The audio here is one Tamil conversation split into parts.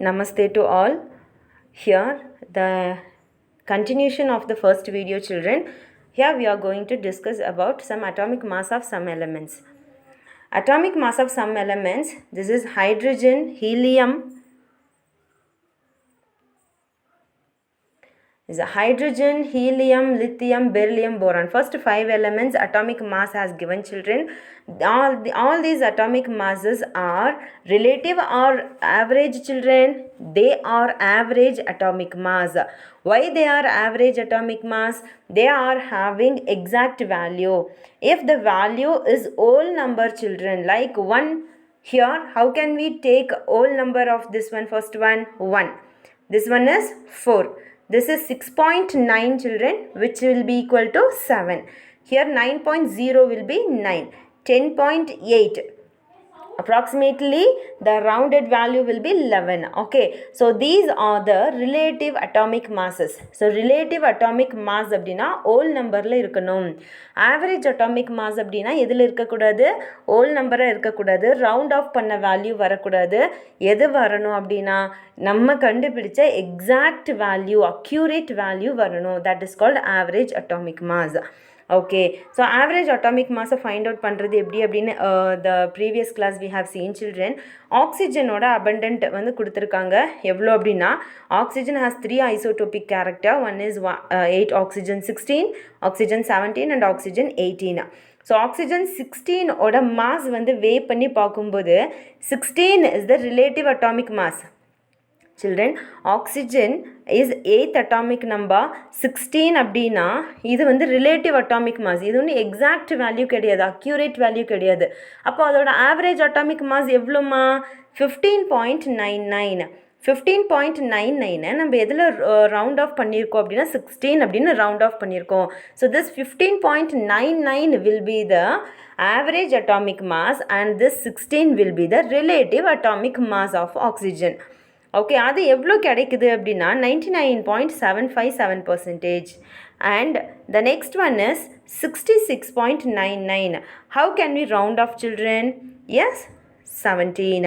Namaste to all. Here the continuation of the first video, children. Here we are going to discuss about some atomic mass of some elements. Atomic mass of some elements, this is hydrogen, helium, is hydrogen, helium, lithium, beryllium, boron. First 5 elements atomic mass has given, children. All these atomic masses are relative or average, children. They are average atomic mass. Why they are average atomic mass? They are having exact value. If the value is whole number, children, like 1 here, how can we take whole number of this one? First one, 1. This one is 4. This is 6.9, children, which will be equal to 7. Here 9.0 will be 9. 10.8. Approximately the rounded value will be 11. Okay, so these are the relative atomic masses. So relative atomic mass அப்படினா whole numberல இருக்கணும். Average atomic mass அப்படினா எதில் இருக்கக்கூடாது? whole number இருக்கக்கூடாது. round off பண்ண value வரக்கூடாது. எது வரணும் அப்படினா நம்ம கண்டுபிடிச்ச exact value, accurate value வரணும். That is called average atomic mass. Okay, so average atomic mass find out பண்றது எப்படி அப்படினு the previous class we have seen, children. Oxygen ஓட abundant வந்து கொடுத்திருக்காங்க. எவ்வளவு அப்படினா oxygen has 3 isotopic character. One is 8 oxygen 16, oxygen 17 and oxygen 18. So oxygen 16 ஓட mass வந்து weigh பண்ணி பார்க்கும்போது 16 is the relative atomic mass. Children, oxygen is 8th atomic number. 16 அப்படினா இது வந்து relative atomic mass. இது வந்து exact value கிடையாது, accurate value கிடையாது. அப்போ அதோட average atomic mass எவ்வளோமா? 15.99. 15.99 நம்ம எதில் round off பண்ணியிருக்கோம் அப்படின்னா 16 அப்படின்னு round off பண்ணியிருக்கோம். So this 15.99 will be the average atomic mass and this 16 will be the relative atomic mass of oxygen. Okay, அது எவ்வளோ கிடைக்குது அப்படின்னா 99.757%. and the next one is 66.99. how can we round off, children? Yes, 17.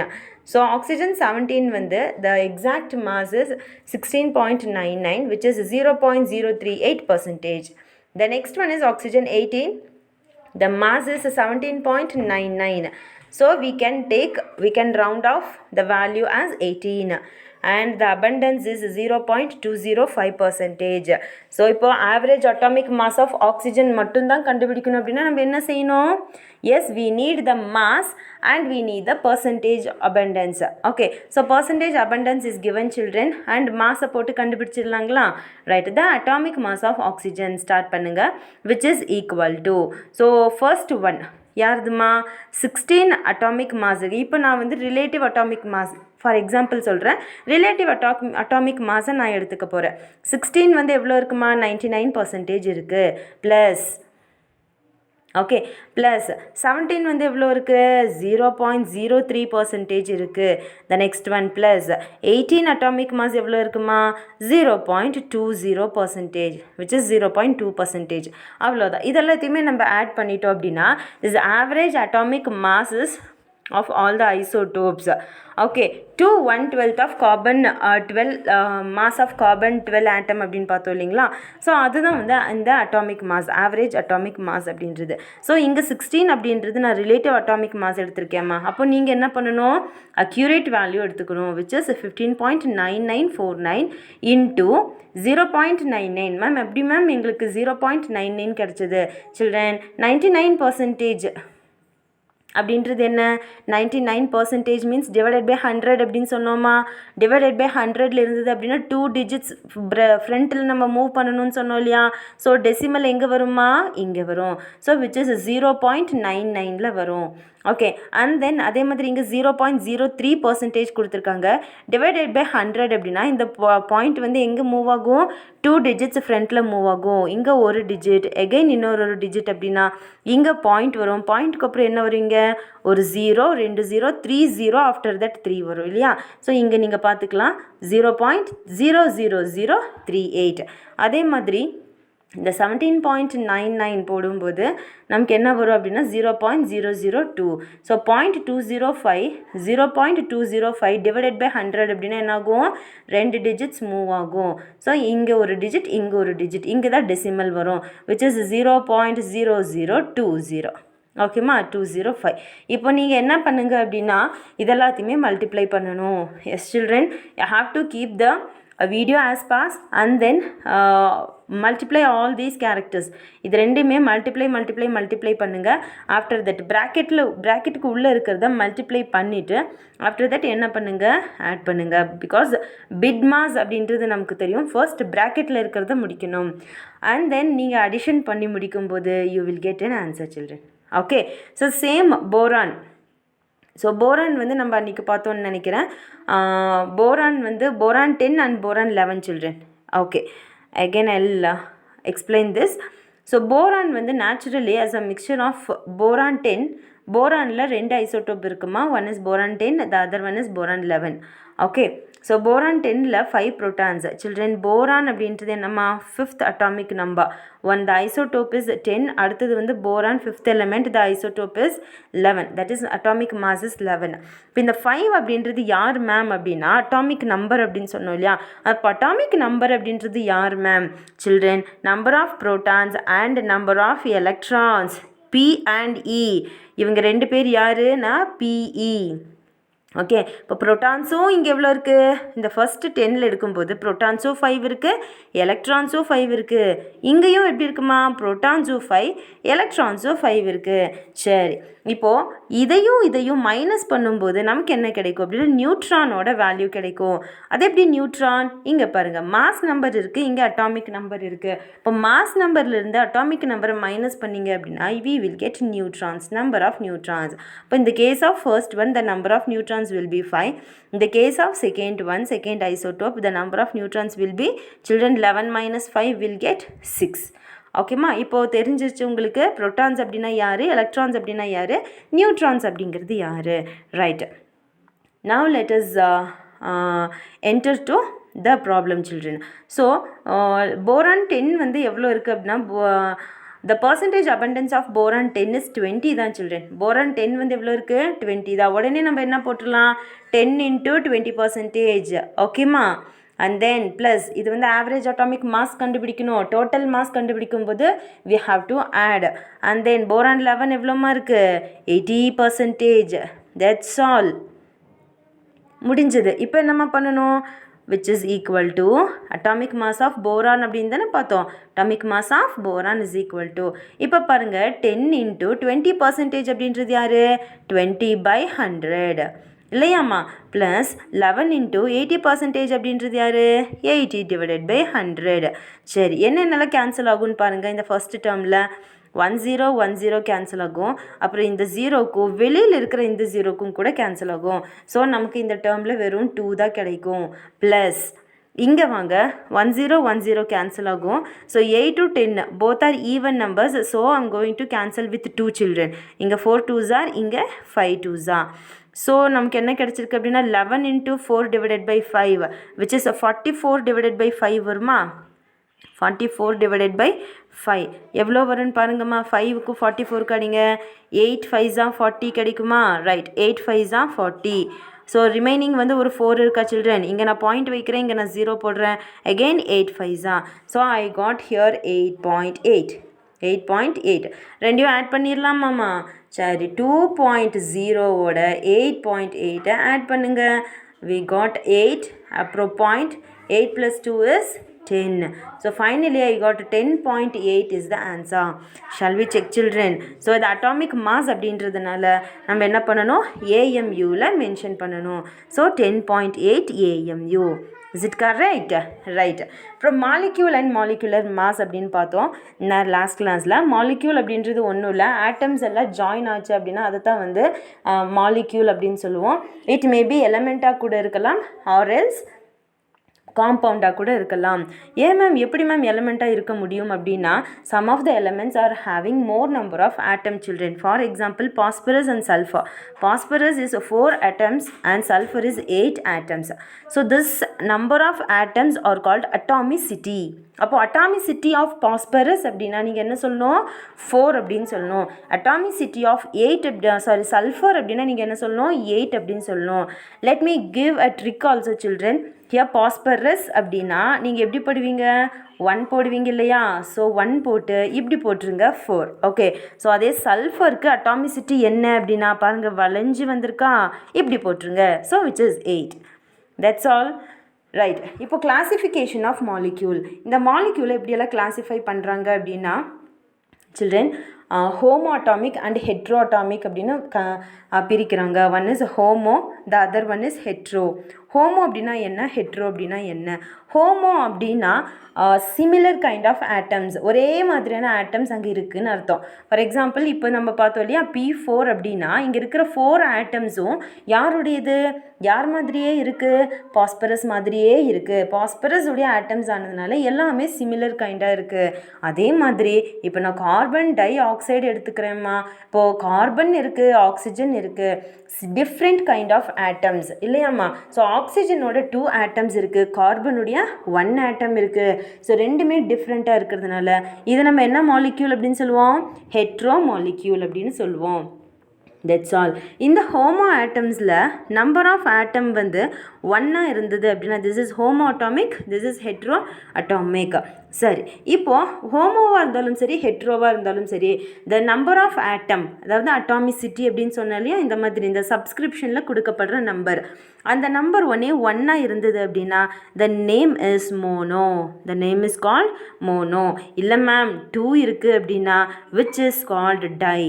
so oxygen 17 வந்து the exact mass is 16.99, which is 0.038%. the next one is oxygen 18. the mass is 17.99. so we can round off the value as 18 and the abundance is 0.205%. so இப்போ average atomic mass of oxygen மட்டும்தான் கண்டுபிடிக்கணும் அப்படின்னா நம்ம என்ன செய்யணும்? yes, we need the mass and we need the percentage abundance. okay, so percentage abundance is given, children, and mass போட்டு கண்டுபிடிச்சிடலாங்களா? right, the atomic mass of oxygen start பண்ணுங்க, which is equal to, so first one யாருதுமா? 16 atomic mass. இப்போ நான் வந்து relative atomic mass for example சொல்கிறேன். ரிலேட்டிவ் அட்டாமிக் மாஸை நான் எடுத்துக்க போகிறேன். 16 வந்து எவ்வளோ இருக்குமா? 99% இருக்குது. ப்ளஸ் ஓகே, ப்ளஸ் 17 வந்து எவ்வளோ இருக்குது? 0.03% இருக்குது. த next one plus 18 atomic mass எவ்வளோ இருக்குமா? 0.20%, which is 0.2%. அவ்வளோதான். இதெல்லாத்தையுமே நம்ம ஆட் பண்ணிட்டோம் அப்படின்னா this average atomic masses of all the isotopes. okay, to 1/12 of carbon 12 mass of carbon 12 atom அப்படின்னு பார்த்தோம் இல்லைங்களா? ஸோ அதுதான் வந்து இந்த atomic mass, average atomic mass அப்படின்றது. ஸோ இங்கே 16 அப்படின்றது நான் ரிலேட்டிவ் அட்டாமிக் மாஸ் எடுத்திருக்கேம்மா. அப்போ நீங்கள் என்ன பண்ணணும்? அக்யூரேட் வேல்யூ எடுத்துக்கணும், which is 15.9949 into 0.99. மேம் எப்படி மேம் எங்களுக்கு 0.99 கிடைச்சது? சில்ட்ரன், 99% அப்படின்றது என்ன? 99% மீன்ஸ் டிவைடட் பை 100 அப்படின்னு சொன்னோமா? டிவைடட் பை 100ல் இருந்தது அப்படின்னா 2 digits ஃப்ரண்ட்டில் நம்ம மூவ் பண்ணணும்னு சொன்னோம் இல்லையா? ஸோ டெசிமல் எங்கே வருமா? இங்கே வரும். ஸோ விச் இஸ் 0.99ல் வரும். ஓகே, அண்ட் தென் அதே மாதிரி இங்கே 0.03% கொடுத்துருக்காங்க. டிவைடட் பை 100 அப்படின்னா இந்த பாயிண்ட் வந்து எங்கே மூவ் ஆகும்? 2 digits ஃப்ரண்ட்டில் மூவ் ஆகும். இங்கே ஒரு டிஜிட், எகைன் இன்னொரு டிஜிட் அப்படின்னா இங்கே பாயிண்ட் வரும். பாயிண்ட்டுக்கு அப்புறம் என்ன வரும்? இங்கே ஒரு 0, 2 0, 3 0, ஆஃப்டர் தட் 3 வரும் இல்லையா? ஸோ இங்கே நீங்கள் பார்த்துக்கலாம் 0.00038. அதே மாதிரி இந்த 17.99 போடும்போது நமக்கு என்ன வரும் அப்படின்னா 0.002. ஸோ 0.205 டிவைடட் பை 100 அப்படின்னா என்ன ஆகும், 2 டிஜிட்ஸ் மூவ் ஆகும். ஸோ இங்கே ஒரு டிஜிட், இங்கே ஒரு டிஜிட், இங்கே தான் டெசிமல் வரும், விச் இஸ் 0.0020. ஓகேம்மா, 205. இப்போ நீங்கள் என்ன பண்ணுங்க அப்படின்னா இதெல்லாத்தையுமே மல்டிப்ளை பண்ணணும். Yes children, you have to keep the video as pass and then multiply all these characters. இது ரெண்டுமே மல்டிப்ளை பண்ணுங்க. ஆஃப்டர் தட் ப்ராக்கெட்டுக்கு உள்ளே இருக்கிறத மல்டிப்ளை பண்ணிவிட்டு ஆஃப்டர் தட் என்ன பண்ணுங்க, ஆட் பண்ணுங்க. பிகாஸ் பிட் மாஸ் அப்படின்றது நமக்கு தெரியும், ஃபர்ஸ்ட் ப்ராக்கெட்டில் இருக்கிறத முடிக்கணும். அண்ட் தென் நீங்கள் அடிஷன் பண்ணி முடிக்கும்போது you will get an answer children. Okay, so same boron. So boron வந்து நம்ம அன்றைக்கி பார்த்தோன்னு நினைக்கிறேன். போரான் வந்து boron 10 and boron 11 children. Okay, again I will explain this. So boron வந்து naturally as a mixture of boron 10. போரானில் 2 ஐசோடோப் இருக்குமா, one is boron 10, the other one is boron 11. Okay, so boron 10ல் 5 ப்ரோட்டான்ஸ் சில்ட்ரன். போரான் அப்படின்றது என்னம்மா, 5th atomic number. The isotope is 10. அடுத்தது வந்து boron 5th element, the isotope is 11. That is atomic mass is 11. இப்போ இந்த 5 அப்படின்றது யார் மேம் அப்படின்னா அட்டாமிக் நம்பர் அப்படின்னு சொன்னோம் இல்லையா. அப்போ அட்டாமிக் நம்பர் அப்படின்றது யார் ma'am children, number of protons and number of electrons, P and E. இவங்க 2 பேர் யாருன்னா PE. ஓகே, இப்போ ப்ரோட்டான்ஸும் இங்கே எவ்வளோ இருக்குது, இந்த ஃபஸ்ட்டு 10ல் எடுக்கும்போது ப்ரோட்டான்ஸும் 5 இருக்குது, எலக்ட்ரான்ஸும் 5 இருக்குது. இங்கேயும் எப்படி இருக்குமா, ப்ரோட்டான்ஸும் 5, எலக்ட்ரான்ஸும் 5 இருக்குது. சரி, இப்போது இதையும் மைனஸ் பண்ணும்போது நமக்கு என்ன கிடைக்கும் அப்படின்னா நியூட்ரானோட வேல்யூ கிடைக்கும். அது எப்படி நியூட்ரான், இங்கே பாருங்கள் மாஸ் நம்பர் இருக்குது, இங்கே அட்டாமிக் நம்பர் இருக்குது. இப்போ மாஸ் நம்பர்லேருந்து அட்டாமிக் நம்பரை மைனஸ் பண்ணிங்க அப்படின்னா we will get neutrons, number of neutrons. இப்போ இந்த case of first one the number of neutrons will be 5. In the case of second isotope the number of neutrons will be children 11 minus 5 will get 6. ஓகேம்மா, இப்போது தெரிஞ்சிருச்சு உங்களுக்கு ப்ரோட்டான்ஸ் அப்படின்னா யார், எலக்ட்ரான்ஸ் அப்படின்னா யார், நியூட்ரான்ஸ் அப்படிங்கிறது யார். Right, now let us enter to the problem children. So boron 10 வந்து எவ்வளோ இருக்குது அப்படின்னா the percentage abundance of boron 10 is 20 தான் children. boron 10 வந்து எவ்வளோ இருக்குது, 20 தான். உடனே நம்ம என்ன போட்டுடலாம், 10 into 20%. ஓகேம்மா, and then plus இது வந்து average atomic mass கண்டுபிடிக்கணும். total mass கண்டுபிடிக்கும் போது we have to add. and then boron 11 எவ்வளோமா இருக்குது, 80%. that's all, முடிஞ்சது. இப்போ என்னம்மா பண்ணணும், which is equal to atomic mass of boron அப்படின்னு தானே பார்த்தோம். atomic mass of boron is equal to, இப்போ பாருங்கள் 10 into 20% அப்படின்றது யார், 20/100 இல்லையாம்மா, ப்ளஸ் 11 into 80% அப்படின்றது யார், 80 divided by 100. சரி, என்னென்னலாம் கேன்சல் ஆகும்னு பாருங்கள். இந்த ஃபஸ்ட்டு டேர்மில் 10 கேன்சல் ஆகும். அப்புறம் இந்த ஜீரோக்கும் வெளியில் இருக்கிற இந்த ஜீரோக்கும் கூட கேன்சல் ஆகும். ஸோ நமக்கு இந்த டேர்மில் வெறும் 2 தான் கிடைக்கும். ப்ளஸ் இங்கே வாங்க 10 கேன்சல் ஆகும். So 8 to 10 both are even numbers. So I'm going to cancel with 2 children. இங்கே 4 2s are, இங்கே 5 2s are. ஸோ நமக்கு என்ன கிடச்சிருக்கு அப்படின்னா 11 into 4 divided by 5 which is 44 divided by 5 வருமா, 44 divided by 5 எவ்வளோ வரும்னு பாருங்கம்மா. 5க்கு 44 அடிங்க, 8 5s are 40 கிடைக்குமா. Right, 8 5s are 40. So remaining வந்து ஒரு 4 இருக்கா சில்ட்ரன். இங்கே நான் பாயிண்ட் வைக்கிறேன், இங்கே நான் 0 போடுறேன். Again 8 5s are. So I got here 8.8 ரெண்டையும் ஆட் பண்ணிடலாமாம்மா. சரி, 2.0வோட 8.8 ஆட் பண்ணுங்க. we got 8, அப்புறம் 0.8 plus 2 is 10. So finally I got 10.8 is the answer. Shall we check children? So the atomic mass அப்படின்றதுனால நம்ம என்ன பண்ணணும், AMUல மென்ஷன் பண்ணணும். So 10.8 AMU. Is it correct? Right. அப்புறம் மாலிக்யூல் அண்ட் மாலிகுலர் மாஸ் அப்படின்னு பார்த்தோம் நான் லாஸ்ட் கிளாஸில். மாலிக்யூல் அப்படின்றது ஒன்றும் இல்லை, ஆட்டம்ஸ் எல்லாம் ஜாயின் ஆச்சு அப்படின்னா அதை தான் வந்து மாலிக்யூல் அப்படின்னு சொல்லுவோம். இட் மேபி எலமெண்ட்டாக கூட இருக்கலாம், ஆர் எல்ஸ் காம்பவுண்டாக கூட இருக்கலாம். ஏன் மேம் எப்படி மேம் எலமெண்ட்டாக இருக்க முடியும் அப்படின்னா some of the elements are having more number of atom children. For example phosphorus and sulphur. Phosphorus is 4 atoms and sulfur is 8 atoms. So this number of atoms are called atomicity. அப்போ atomicity of phosphorus அப்படின்னா நீங்கள் என்ன சொல்லணும் 4 அப்படின்னு சொல்லணும். atomicity of 8 sulfur அப்படின்னா நீங்கள் என்ன சொல்லணும் 8 அப்படின்னு சொல்லணும். let me give a trick also children. here phosphorus அப்படின்னா நீங்கள் எப்படி போடுவீங்க 1 போடுவீங்க இல்லையா, ஸோ 1 போட்டு இப்படி போட்டுருங்க 4. ஓகே, ஸோ அதே சல்ஃபருக்கு அட்டாமிசிட்டி என்ன அப்படின்னா பாருங்கள் வளைஞ்சு வந்திருக்கா, இப்படி போட்டுருங்க. So which is 8. That's all. Right. இப்போ கிளாசிஃபிகேஷன் ஆஃப் மாலிக்யூல். இந்த மாலிக்யூலை எப்படியெல்லாம் கிளாஸிஃபை பண்ணுறாங்க அப்படின்னா children homo atomic and hetero atomic அப்படின்னு பிரிக்கிறாங்க. One is homo, the other one is hetero. Homo அப்படின்னா என்ன, ஹெட்ரோ அப்படின்னா என்ன? ஹோமோ அப்படின்னா சிமிலர் கைண்ட் ஆஃப் ஆட்டம்ஸ், ஒரே மாதிரியான ஆட்டம்ஸ் அங்கே இருக்குதுன்னு அர்த்தம். ஃபார் எக்ஸாம்பிள் இப்போ நம்ம பார்த்தோம் இல்லையா P4 அப்படின்னா இங்கே இருக்கிற 4 ஆட்டம்ஸும் யாருடையது, யார் மாதிரியே இருக்குது, பாஸ்பரஸ் மாதிரியே இருக்குது. பாஸ்பரஸ் உடைய ஆட்டம்ஸ் ஆனதுனால எல்லாமே சிமிலர் கைண்டாக இருக்குது. அதே மாதிரி இப்போ நான் கார்பன் டை ஆக்சைடு எடுத்துக்கிறேம்மா, இப்போது கார்பன் இருக்குது, ஆக்சிஜன் இருக்குது, டிஃப்ரெண்ட் கைண்ட் ஆஃப் ஆட்டம்ஸ் இல்லையாம்மா. ஸோ ஆக்சிஜனோட 2 ஆட்டம்ஸ் இருக்குது, கார்பனுடைய 1 ஆட்டம் இருக்குது. ஸோ ரெண்டுமே டிஃப்ரெண்ட்டாக இருக்கிறதுனால இதை நம்ம என்ன மாலிக்யூல் அப்படின்னு சொல்லுவோம், ஹெட்ரோ மாலிக்யூல் அப்படின்னு சொல்லுவோம். That's all. இந்த ஹோமோ ஆட்டம்ஸில் நம்பர் ஆஃப் ஆட்டம் வந்து 1 இருந்தது அப்படின்னா this is homo atomic, this is hetero atomic. சரி, இப்போது ஹோமோவாக இருந்தாலும் சரி ஹெட்ரோவாக இருந்தாலும் சரி த நம்பர் ஆஃப் ஆட்டம், அதாவது அட்டாமிசிட்டி அப்படின்னு சொன்னாலையும் இந்த மாதிரி இந்த சப்ஸ்கிரிப்ஷனில் கொடுக்கப்படுற நம்பர், அந்த நம்பர் 1 இருந்தது அப்படின்னா the name is mono, the name is called mono. இல்லை மேம் 2 இருக்குது அப்படின்னா விச் இஸ் கால்டு டை.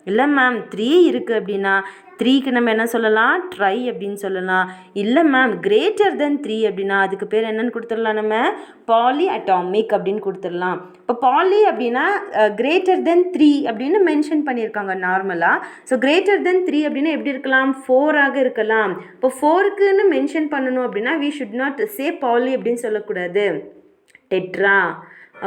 இல்லை மேம் 3 இருக்குது அப்படின்னா 3க்கு நம்ம என்ன சொல்லலாம், ட்ரை அப்படின்னு சொல்லலாம். இல்லை மேம் கிரேட்டர் தென் 3 அப்படின்னா அதுக்கு பேர் என்னென்னு கொடுத்துடலாம், நம்ம பாலி அட்டாமிக் அப்படின்னு கொடுத்துடலாம். இப்போ பாலி அப்படின்னா கிரேட்டர் தென் 3 அப்படின்னு மென்ஷன் பண்ணியிருக்காங்க நார்மலாக. ஸோ கிரேட்டர் தென் 3 அப்படின்னா எப்படி இருக்கலாம், 4 இருக்கலாம். இப்போ 4க்குன்னு மென்ஷன் பண்ணணும் அப்படின்னா we should not say poly அப்படின்னு சொல்லக்கூடாது, டெட்ரா.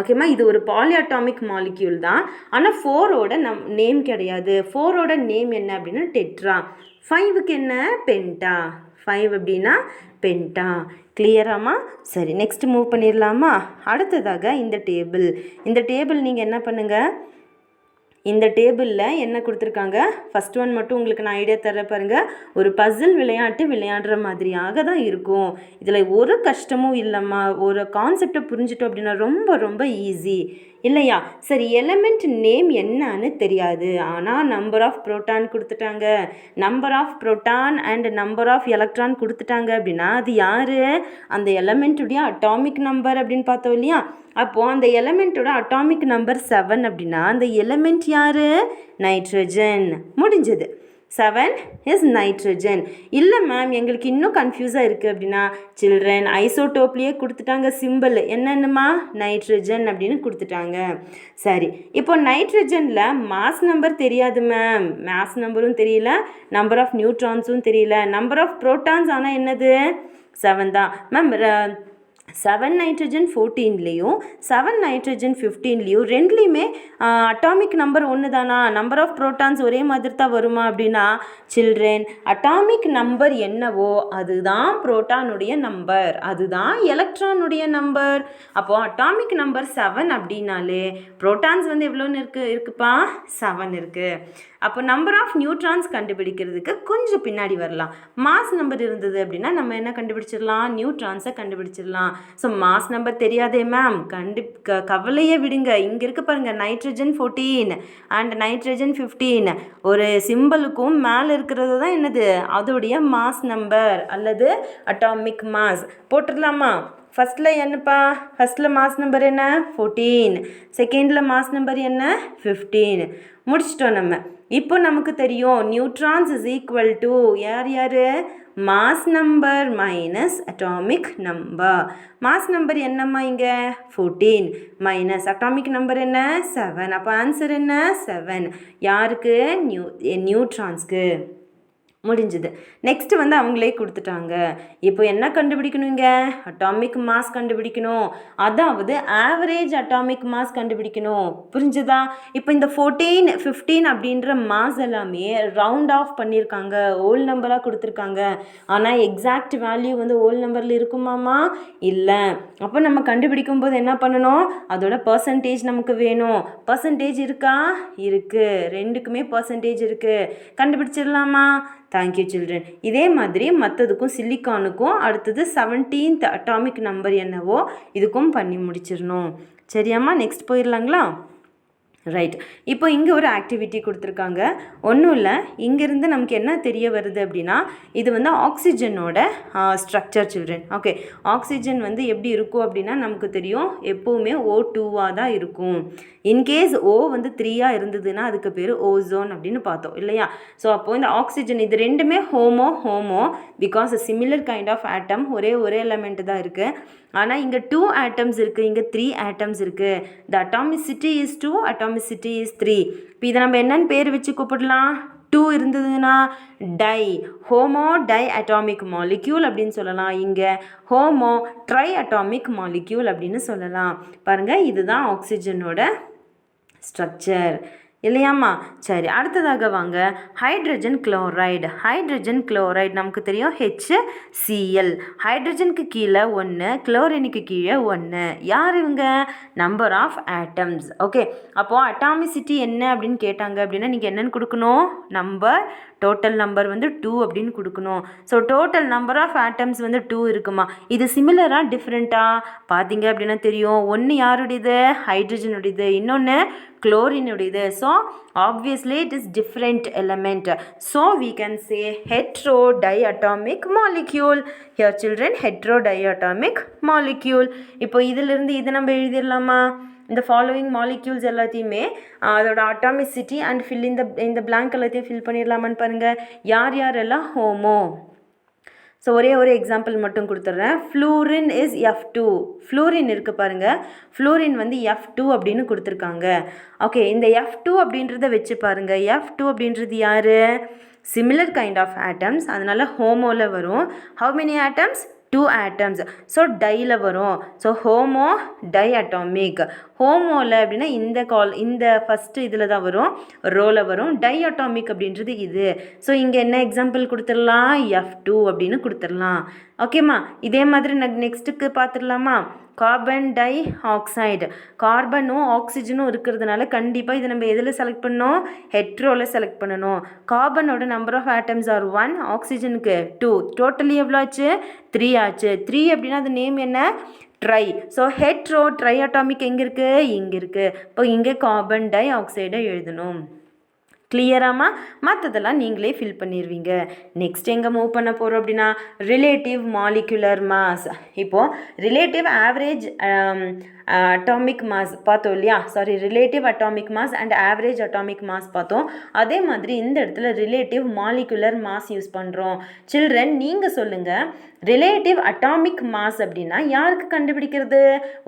ஓகேம்மா, இது ஒரு பாலி அட்டாமிக் மாலிக்யூல் தான், ஆனால் 4ஓட நேம் கிடையாது. 4ஓட நேம் என்ன அப்படின்னா டெட்ரா. 5க்கு என்ன, பென்டா. 5 அப்படின்னா பென்டா. கிளியராமா? சரி, நெக்ஸ்ட் மூவ் பண்ணிடலாமா? அடுத்ததாக இந்த டேபிள் நீங்கள் என்ன பண்ணுங்கள், இந்த டேபிளில் என்ன கொடுத்துருக்காங்க, ஃபஸ்ட் ஒன் மட்டும் உங்களுக்கு நான் ஐடியா தர பாருங்கள். ஒரு பசில் விளையாட்டு விளையாடுற மாதிரியாக தான் இருக்கும். இதில் ஒரு கஷ்டமும் இல்லைம்மா, ஒரு கான்செப்டை புரிஞ்சிட்டோம் அப்படின்னா ரொம்ப ரொம்ப ஈஸி இல்லையா. சரி, எலமெண்ட் நேம் என்னன்னு தெரியாது, ஆனால் நம்பர் ஆஃப் புரோட்டான் கொடுத்துட்டாங்க, number of proton and number of electron கொடுத்துட்டாங்க அப்படின்னா அது யார், அந்த எலமெண்ட்டுடைய அட்டாமிக் நம்பர் அப்படின்னு பார்த்தோம் இல்லையா. அப்போது அந்த எலமெண்ட்டோட அட்டாமிக் நம்பர் 7 அப்படின்னா அந்த எலமெண்ட் யார், நைட்ரஜன். முடிஞ்சது. 7 இஸ் நைட்ரஜன். இல்லை மேம் எங்களுக்கு இன்னும் கன்ஃபியூஸாக இருக்குது அப்படின்னா சில்ட்ரன் ஐசோடோப்லேயே கொடுத்துட்டாங்க சிம்பிள், என்னென்னமா நைட்ரஜன் அப்படின்னு கொடுத்துட்டாங்க. சரி, இப்போ நைட்ரஜனில் மாஸ் நம்பர் தெரியாது மேம், மாஸ் நம்பரும் தெரியல, நம்பர் ஆஃப் நியூட்ரான்ஸும் தெரியல, நம்பர் ஆஃப் புரோட்டான்ஸ் ஆனால் என்னது 7 தான் மேம். 7 நைட்ரஜன் 14லேயும் 7 நைட்ரஜன் 15லேயும் ரெண்டுலேயுமே அட்டாமிக் நம்பர் ஒன்று தானா, நம்பர் ஆஃப் புரோட்டான்ஸ் ஒரே மாதிரி தான் வருமா அப்படின்னா சில்ட்ரன் அட்டாமிக் நம்பர் என்னவோ அதுதான் புரோட்டானுடைய நம்பர், அதுதான் எலக்ட்ரானுடைய நம்பர். அப்போது அட்டாமிக் நம்பர் 7 அப்படின்னாலே புரோட்டான்ஸ் வந்து எவ்வளோன்னு இருக்குப்பா, 7 இருக்குது. அப்போ நம்பர் ஆஃப் நியூட்ரான்ஸ் கண்டுபிடிக்கிறதுக்கு கொஞ்சம் பின்னாடி வரலாம். மாஸ் நம்பர் இருந்தது அப்படின்னா நம்ம என்ன கண்டுபிடிச்சிடலாம், நியூட்ரான்ஸை கண்டுபிடிச்சிடலாம். ஸோ மாஸ் நம்பர் தெரியாதே மேம், கவலையே விடுங்க. இங்கே இருக்க பாருங்கள், நைட்ரஜன் 14 அண்ட் நைட்ரஜன் 15 ஒரு சிம்பிளுக்கும் மேலே இருக்கிறது தான் என்னது, அதோடைய மாஸ் நம்பர் அல்லது அட்டாமிக் மாஸ் போட்டுடலாமா. ஃபஸ்ட்டில் என்னப்பா, ஃபஸ்ட்டில் மாஸ் நம்பர் என்ன 14, செகண்டில் மாஸ் நம்பர் என்ன 15. முடிச்சிட்டோம் நம்ம. இப்போ நமக்கு தெரியும் நியூட்ரான்ஸ் இஸ் ஈக்குவல் டு யார் mass number minus atomic number. Mass number என்னம்மா இங்கே 14 மைனஸ் அட்டாமிக் நம்பர் என்ன 7. அப்போ ஆன்சர் என்ன 7. யாருக்கு, நியூட்ரான்ஸ்க்கு. முடிஞ்சுது. நெக்ஸ்ட் வந்து அவங்களே கொடுத்துட்டாங்க. இப்போ என்ன கண்டுபிடிக்கணுங்க? அட்டாமிக் மாஸ் கண்டுபிடிக்கணும். அதாவது ஆவரேஜ் அட்டாமிக் மாஸ் கண்டுபிடிக்கணும். புரிஞ்சுதா? இப்போ இந்த 14, 15 அப்படின்ற மாஸ் எல்லாமே ரவுண்ட் ஆஃப் பண்ணியிருக்காங்க, ஹோல் நம்பராக கொடுத்துருக்காங்க. ஆனால் எக்ஸாக்ட் வேல்யூ வந்து ஹோல் நம்பரில் இருக்குமாமா? இல்லை. அப்போ நம்ம கண்டுபிடிக்கும் போது என்ன பண்ணணும்? அதோட பர்சன்டேஜ் நமக்கு வேணும். பர்சன்டேஜ் இருக்கா? இருக்குது. ரெண்டுக்குமே பர்சன்டேஜ் இருக்குது. கண்டுபிடிச்சிடலாமா? Thank you children. இதே மாதிரி மற்றதுக்கும் சிலிக்கானுக்கும் அடுத்தது 17th அட்டாமிக் நம்பர் என்னவோ இதுக்கும் பண்ணி முடிச்சிடணும். சரியாம்மா? நெக்ஸ்ட் போயிடலாங்களா? ரைட். இப்போ இங்கே ஒரு ஆக்டிவிட்டி கொடுத்துருக்காங்க. ஒன்றும் இல்லை, இங்கேருந்து நமக்கு என்ன தெரிய வருது அப்படின்னா இது வந்து ஆக்சிஜனோட ஸ்ட்ரக்சர் சில்ட்ரன். ஓகே, ஆக்சிஜன் வந்து எப்படி இருக்கும் அப்படின்னா நமக்கு தெரியும் எப்போவுமே O2வாக தான் இருக்கும். இன்கேஸ் O வந்து 3ஆக இருந்ததுன்னா அதுக்கு பேர் ஓசோன் அப்படின்னு பார்த்தோம் இல்லையா? ஸோ அப்போது இந்த ஆக்சிஜன் இது ரெண்டுமே homo because similar kind of atom, ஒரே எலமெண்ட் தான் இருக்குது. ஆனால் இங்கே 2 ஆட்டம்ஸ் இருக்குது, இங்கே 3 ஆட்டம்ஸ் இருக்குது. த அட்டாமிசிட்டி இஸ் 2, அட்டாமிசிட்டி இஸ் 3. இப்போ இதை நம்ம என்னென்னு பேர் வச்சு கூப்பிடலாம்? 2 இருந்ததுன்னா ஹோமோ டை அட்டாமிக் மாலிக்யூல் அப்படின்னு சொல்லலாம். இங்கே ஹோமோ ட்ரை அட்டாமிக் மாலிக்யூல் அப்படின்னு சொல்லலாம். பாருங்கள், இதுதான் ஆக்சிஜனோட ஸ்ட்ரக்சர் இல்லையாம்மா? சரி, அடுத்ததாக வாங்க. ஹைட்ரஜன் குளோரைடு நமக்கு தெரியும் HCl. ஹைட்ரஜனுக்கு கீழே 1, குளோரினுக்கு கீழே 1. யார் இவங்க? Number of atoms. ஓகே, அப்போது அட்டாமிசிட்டி என்ன அப்படின்னு கேட்டாங்க அப்படின்னா நீங்கள் என்னென்னு கொடுக்கணும்? டோட்டல் நம்பர் வந்து 2 அப்படின்னு கொடுக்கணும். So total number of atoms வந்து 2 இருக்குமா? இது சிமிலராக டிஃப்ரெண்ட்டாக பார்த்தீங்க அப்படின்னா தெரியும். ஒன்று யாருடையது? ஹைட்ரஜனுடையது, இன்னொன்று குளோரினுடையது. So obviously it is different element. So we can say heterodiatomic molecule. Here children, heterodiatomic molecule. இப்போ இதிலிருந்து இது நம்ம எழுதிடலாமா? இந்த ஃபாலோவிங் மாலிக்யூல்ஸ் எல்லாத்தையுமே அதோட அட்டாமிசிட்டி அண்ட் ஃபில் இந்த பிளாங்க் எல்லாத்தையும் ஃபில் பண்ணிடலாமான்னு பாருங்கள். யாரெல்லாம் ஹோமோ? ஸோ ஒரே எக்ஸாம்பிள் மட்டும் கொடுத்துட்றேன். Fluorine is F2. ஃப்ளூரின் இருக்குது பாருங்கள். ஃப்ளூரின் வந்து F2 அப்படின்னு கொடுத்துருக்காங்க. ஓகே, இந்த F2 அப்படின்றத வச்சு பாருங்கள். F2 அப்படின்றது யார்? சிமிலர் கைண்ட் ஆஃப் ஆட்டம்ஸ், அதனால் ஹோமோவில் வரும். How many atoms? 2 atoms. So டையில் வரும். So homo diatomic. ஹோமோவில் அப்படின்னா இந்த ஃபஸ்ட்டு இதில் தான் வரும், ரோவில் வரும். டை அட்டாமிக் அப்படின்றது இது. ஸோ இங்கே என்ன எக்ஸாம்பிள் கொடுத்துடலாம்? F2 அப்படின்னு கொடுத்துடலாம். ஓகேம்மா? இதே மாதிரி நெக்ஸ்ட்டுக்கு பார்த்துடலாமா? Carbon dioxide. கார்பனும் ஆக்சிஜனும் இருக்கிறதுனால கண்டிப்பாக இதை நம்ம எதில் செலக்ட் பண்ணணும்? ஹெட்ரோவில் செலக்ட் பண்ணணும். கார்பனோட நம்பர் ஆஃப் ஆட்டம்ஸ் ஆர் 1, ஆக்சிஜனுக்கு 2. டோட்டலி எவ்வளோ ஆச்சு? 3 ஆச்சு. 3 அப்படின்னா அது நேம் என்ன? ட்ரை. ஸோ ட்ரை அட்டாமிக் எங்கே இருக்குது? இங்கே இருக்குது. இப்போ இங்கே கார்பன் டை ஆக்சைடை எழுதணும். கிளியராமா? மற்றதெல்லாம் நீங்களே ஃபில் பண்ணிடுவீங்க. நெக்ஸ்ட் எங்கே மூவ் பண்ண போகிறோம் அப்படின்னா ரிலேட்டிவ் மாலிகுலர் மாஸ். இப்போது ரிலேட்டிவ் ஆவரேஜ் அட்டாமிக் மாஸ் பார்த்தோம் இல்லையா? Relative atomic mass and average atomic mass பார்த்தோம். அதே மாதிரி இந்த இடத்துல ரிலேட்டிவ் மாலிகுலர் மாஸ் யூஸ் பண்ணுறோம். சில்ட்ரன் நீங்கள் சொல்லுங்கள், ரிலேட்டிவ் அட்டாமிக் மாஸ் அப்படின்னா யாருக்கு கண்டுபிடிக்கிறது?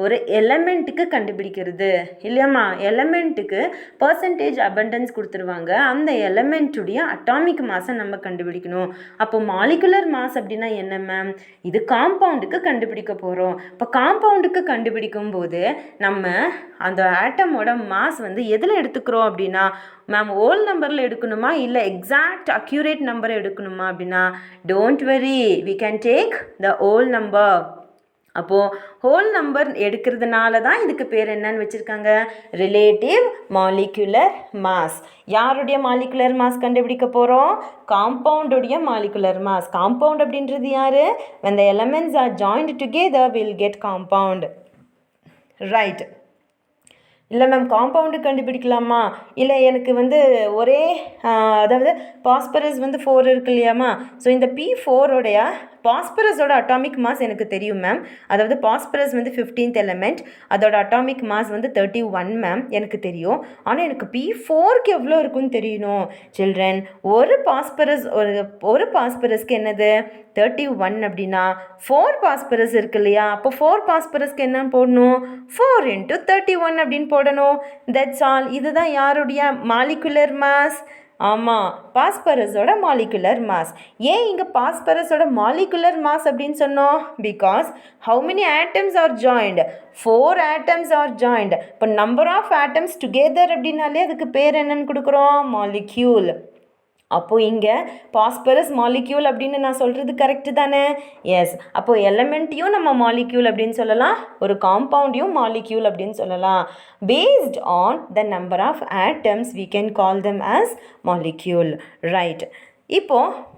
ஒரு எலமெண்ட்டுக்கு கண்டுபிடிக்கிறது இல்லையாம்மா? எலமெண்ட்டுக்கு பர்சன்டேஜ் அபண்டன்ஸ் கொடுத்துருவாங்க. அந்த எலமெண்ட்டுடைய அட்டாமிக் மாஸை நம்ம கண்டுபிடிக்கணும். அப்போ மாலிகுலர் மாஸ் அப்படின்னா என்ன மேம்? இது காம்பவுண்டுக்கு கண்டுபிடிக்க போகிறோம். இப்போ காம்பவுண்டுக்கு கண்டுபிடிக்கும் போது நம்ம அந்த ஆட்டமோட மாஸ் வந்து எதில் எடுத்துக்கிறோம் அப்படின்னா மேம் ஹோல் நம்பரில் எடுக்கணுமா இல்லை எக்ஸாக்ட் அக்யூரேட் நம்பரை எடுக்கணுமா அப்படின்னா don't worry, we can take the whole number. அப்போது ஹோல் நம்பர் எடுக்கிறதுனால தான் இதுக்கு பேர் என்னன்னு வச்சுருக்காங்க? Relative molecular mass. யாருடைய மாலிகுலர் மாஸ் கண்டுபிடிக்க போகிறோம்? காம்பவுண்டுடைய மாலிகுலர் மாஸ். காம்பவுண்ட் அப்படின்றது யார்? when the elements are joined together we'll get compound. Right. இல்லை மேம் காம்பவுண்டு கண்டுபிடிக்கலாமா? இல்லை எனக்கு வந்து அதாவது பாஸ்பரஸ் வந்து 4 இருக்கு இல்லையாம்மா? ஸோ இந்த P4 பாஸ்பரஸோட அட்டாமிக் மாஸ் எனக்கு தெரியும் மேம். அதாவது பாஸ்பரஸ் வந்து 15th எலமெண்ட், அதோட அட்டாமிக் மாஸ் வந்து 31 மேம் எனக்கு தெரியும். ஆனால் எனக்கு P4க்கு எவ்வளோ இருக்குன்னு தெரியணும். சில்ட்ரன், ஒரு பாஸ்பரஸ்க்கு என்னது 31 அப்படின்னா 4 பாஸ்பரஸ் இருக்கு இல்லையா? அப்போ 4 பாஸ்பரஸ்க்கு என்ன போடணும்? 4 × 31 அப்படின்னு போடணும். That's all. இதுதான் யாருடைய மாலிகுலர் மாஸ்? ஆமாம், பாஸ்பரஸோட மாலிகுலர் மாஸ். ஏன் இங்கே பாஸ்பரஸோட மாலிகுலர் மாஸ் அப்படின்னு சொன்னோம்? Because how many atoms are joined? 4 atoms are joined. இப்போ நம்பர் ஆஃப் ஆட்டம்ஸ் டுகெதர் அப்படின்னாலே அதுக்கு பேர் என்னன்னு கொடுக்குறோம்? மாலிக்யூல். அப்போது இங்கே பாஸ்பரஸ் மாலிக்யூல் அப்படின்னு நான் சொல்கிறது கரெக்டு தானே? எஸ். அப்போது எலமெண்ட்டையும் நம்ம மாலிக்யூல் அப்படின்னு சொல்லலாம், ஒரு காம்பவுண்டையும் மாலிக்யூல் அப்படின்னு சொல்லலாம். Based on the number of atoms we can call them as molecule. Right. இப்போது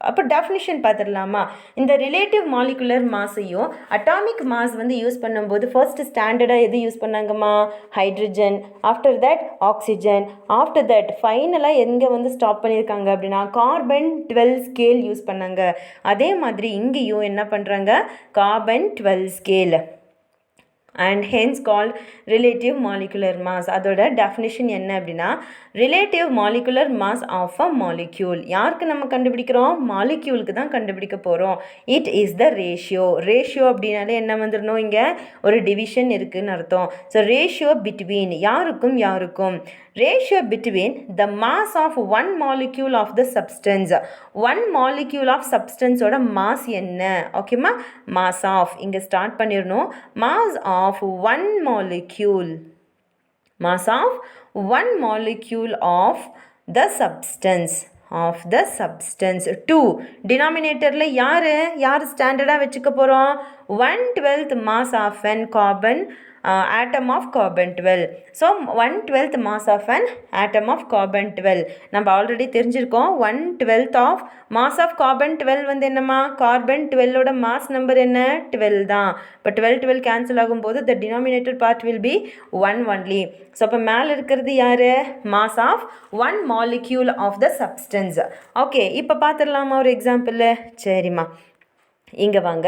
அப்போ டெஃபினிஷன் பார்த்துடலாமா? இந்த ரிலேட்டிவ் மாலிகுலர் மாஸையும் அட்டாமிக் மாஸ் வந்து யூஸ் பண்ணும்போது ஃபர்ஸ்ட் ஸ்டாண்டர்டாக எது யூஸ் பண்ணாங்கம்மா? Hydrogen. After that oxygen. After that ஃபைனலாக எங்கே வந்து ஸ்டாப் பண்ணியிருக்காங்க அப்படின்னா கார்பன் 12 ஸ்கேல் யூஸ் பண்ணாங்க. அதே மாதிரி இங்கேயும் என்ன பண்ணுறாங்க? Carbon 12 scale and hence called relative molecular mass. அதோட definition என்ன அப்படின்னா relative molecular mass of a molecule. யாருக்கு நம்ம கண்டுபிடிக்கிறோம்? மாலிக்யூலுக்கு தான் கண்டுபிடிக்க போகிறோம். it is the ratio. ratio அப்படின்னாலே என்ன வந்துடணும்? இங்கே ஒரு டிவிஷன் இருக்குன்னு அர்த்தம். ஸோ ratio between யாருக்கும் யாருக்கும். ratio between the mass of one molecule of the substance. one molecule of substance ஓட mass என்ன? ஓகேமா? mass of இங்கே ஸ்டார்ட் பண்ணிடணும். mass of one molecule. mass of one molecule of the substance. of the substance. 2 denominatorல யார் ஸ்டாண்டர்டாக வச்சுக்க போகிறோம்? 1/12 mass of an carbon atom of carbon 12. So 1/12 mass of an atom of carbon 12. நம்ம ஆல்ரெடி தெரிஞ்சிருக்கோம். 1/12 of mass of carbon 12 வந்து என்னம்மா? கார்பன் 12ஓட மாஸ் நம்பர் என்ன? 12 தான். இப்போ 12 கேன்சல் ஆகும்போது the denominator part will be 1 only. So அப்போ மேலே இருக்கிறது யார்? Mass of one molecule of the substance. Okay, இப்போ பார்த்துடலாமா ஒரு எக்ஸாம்பிள்? சரிம்மா, இங்கே வாங்க.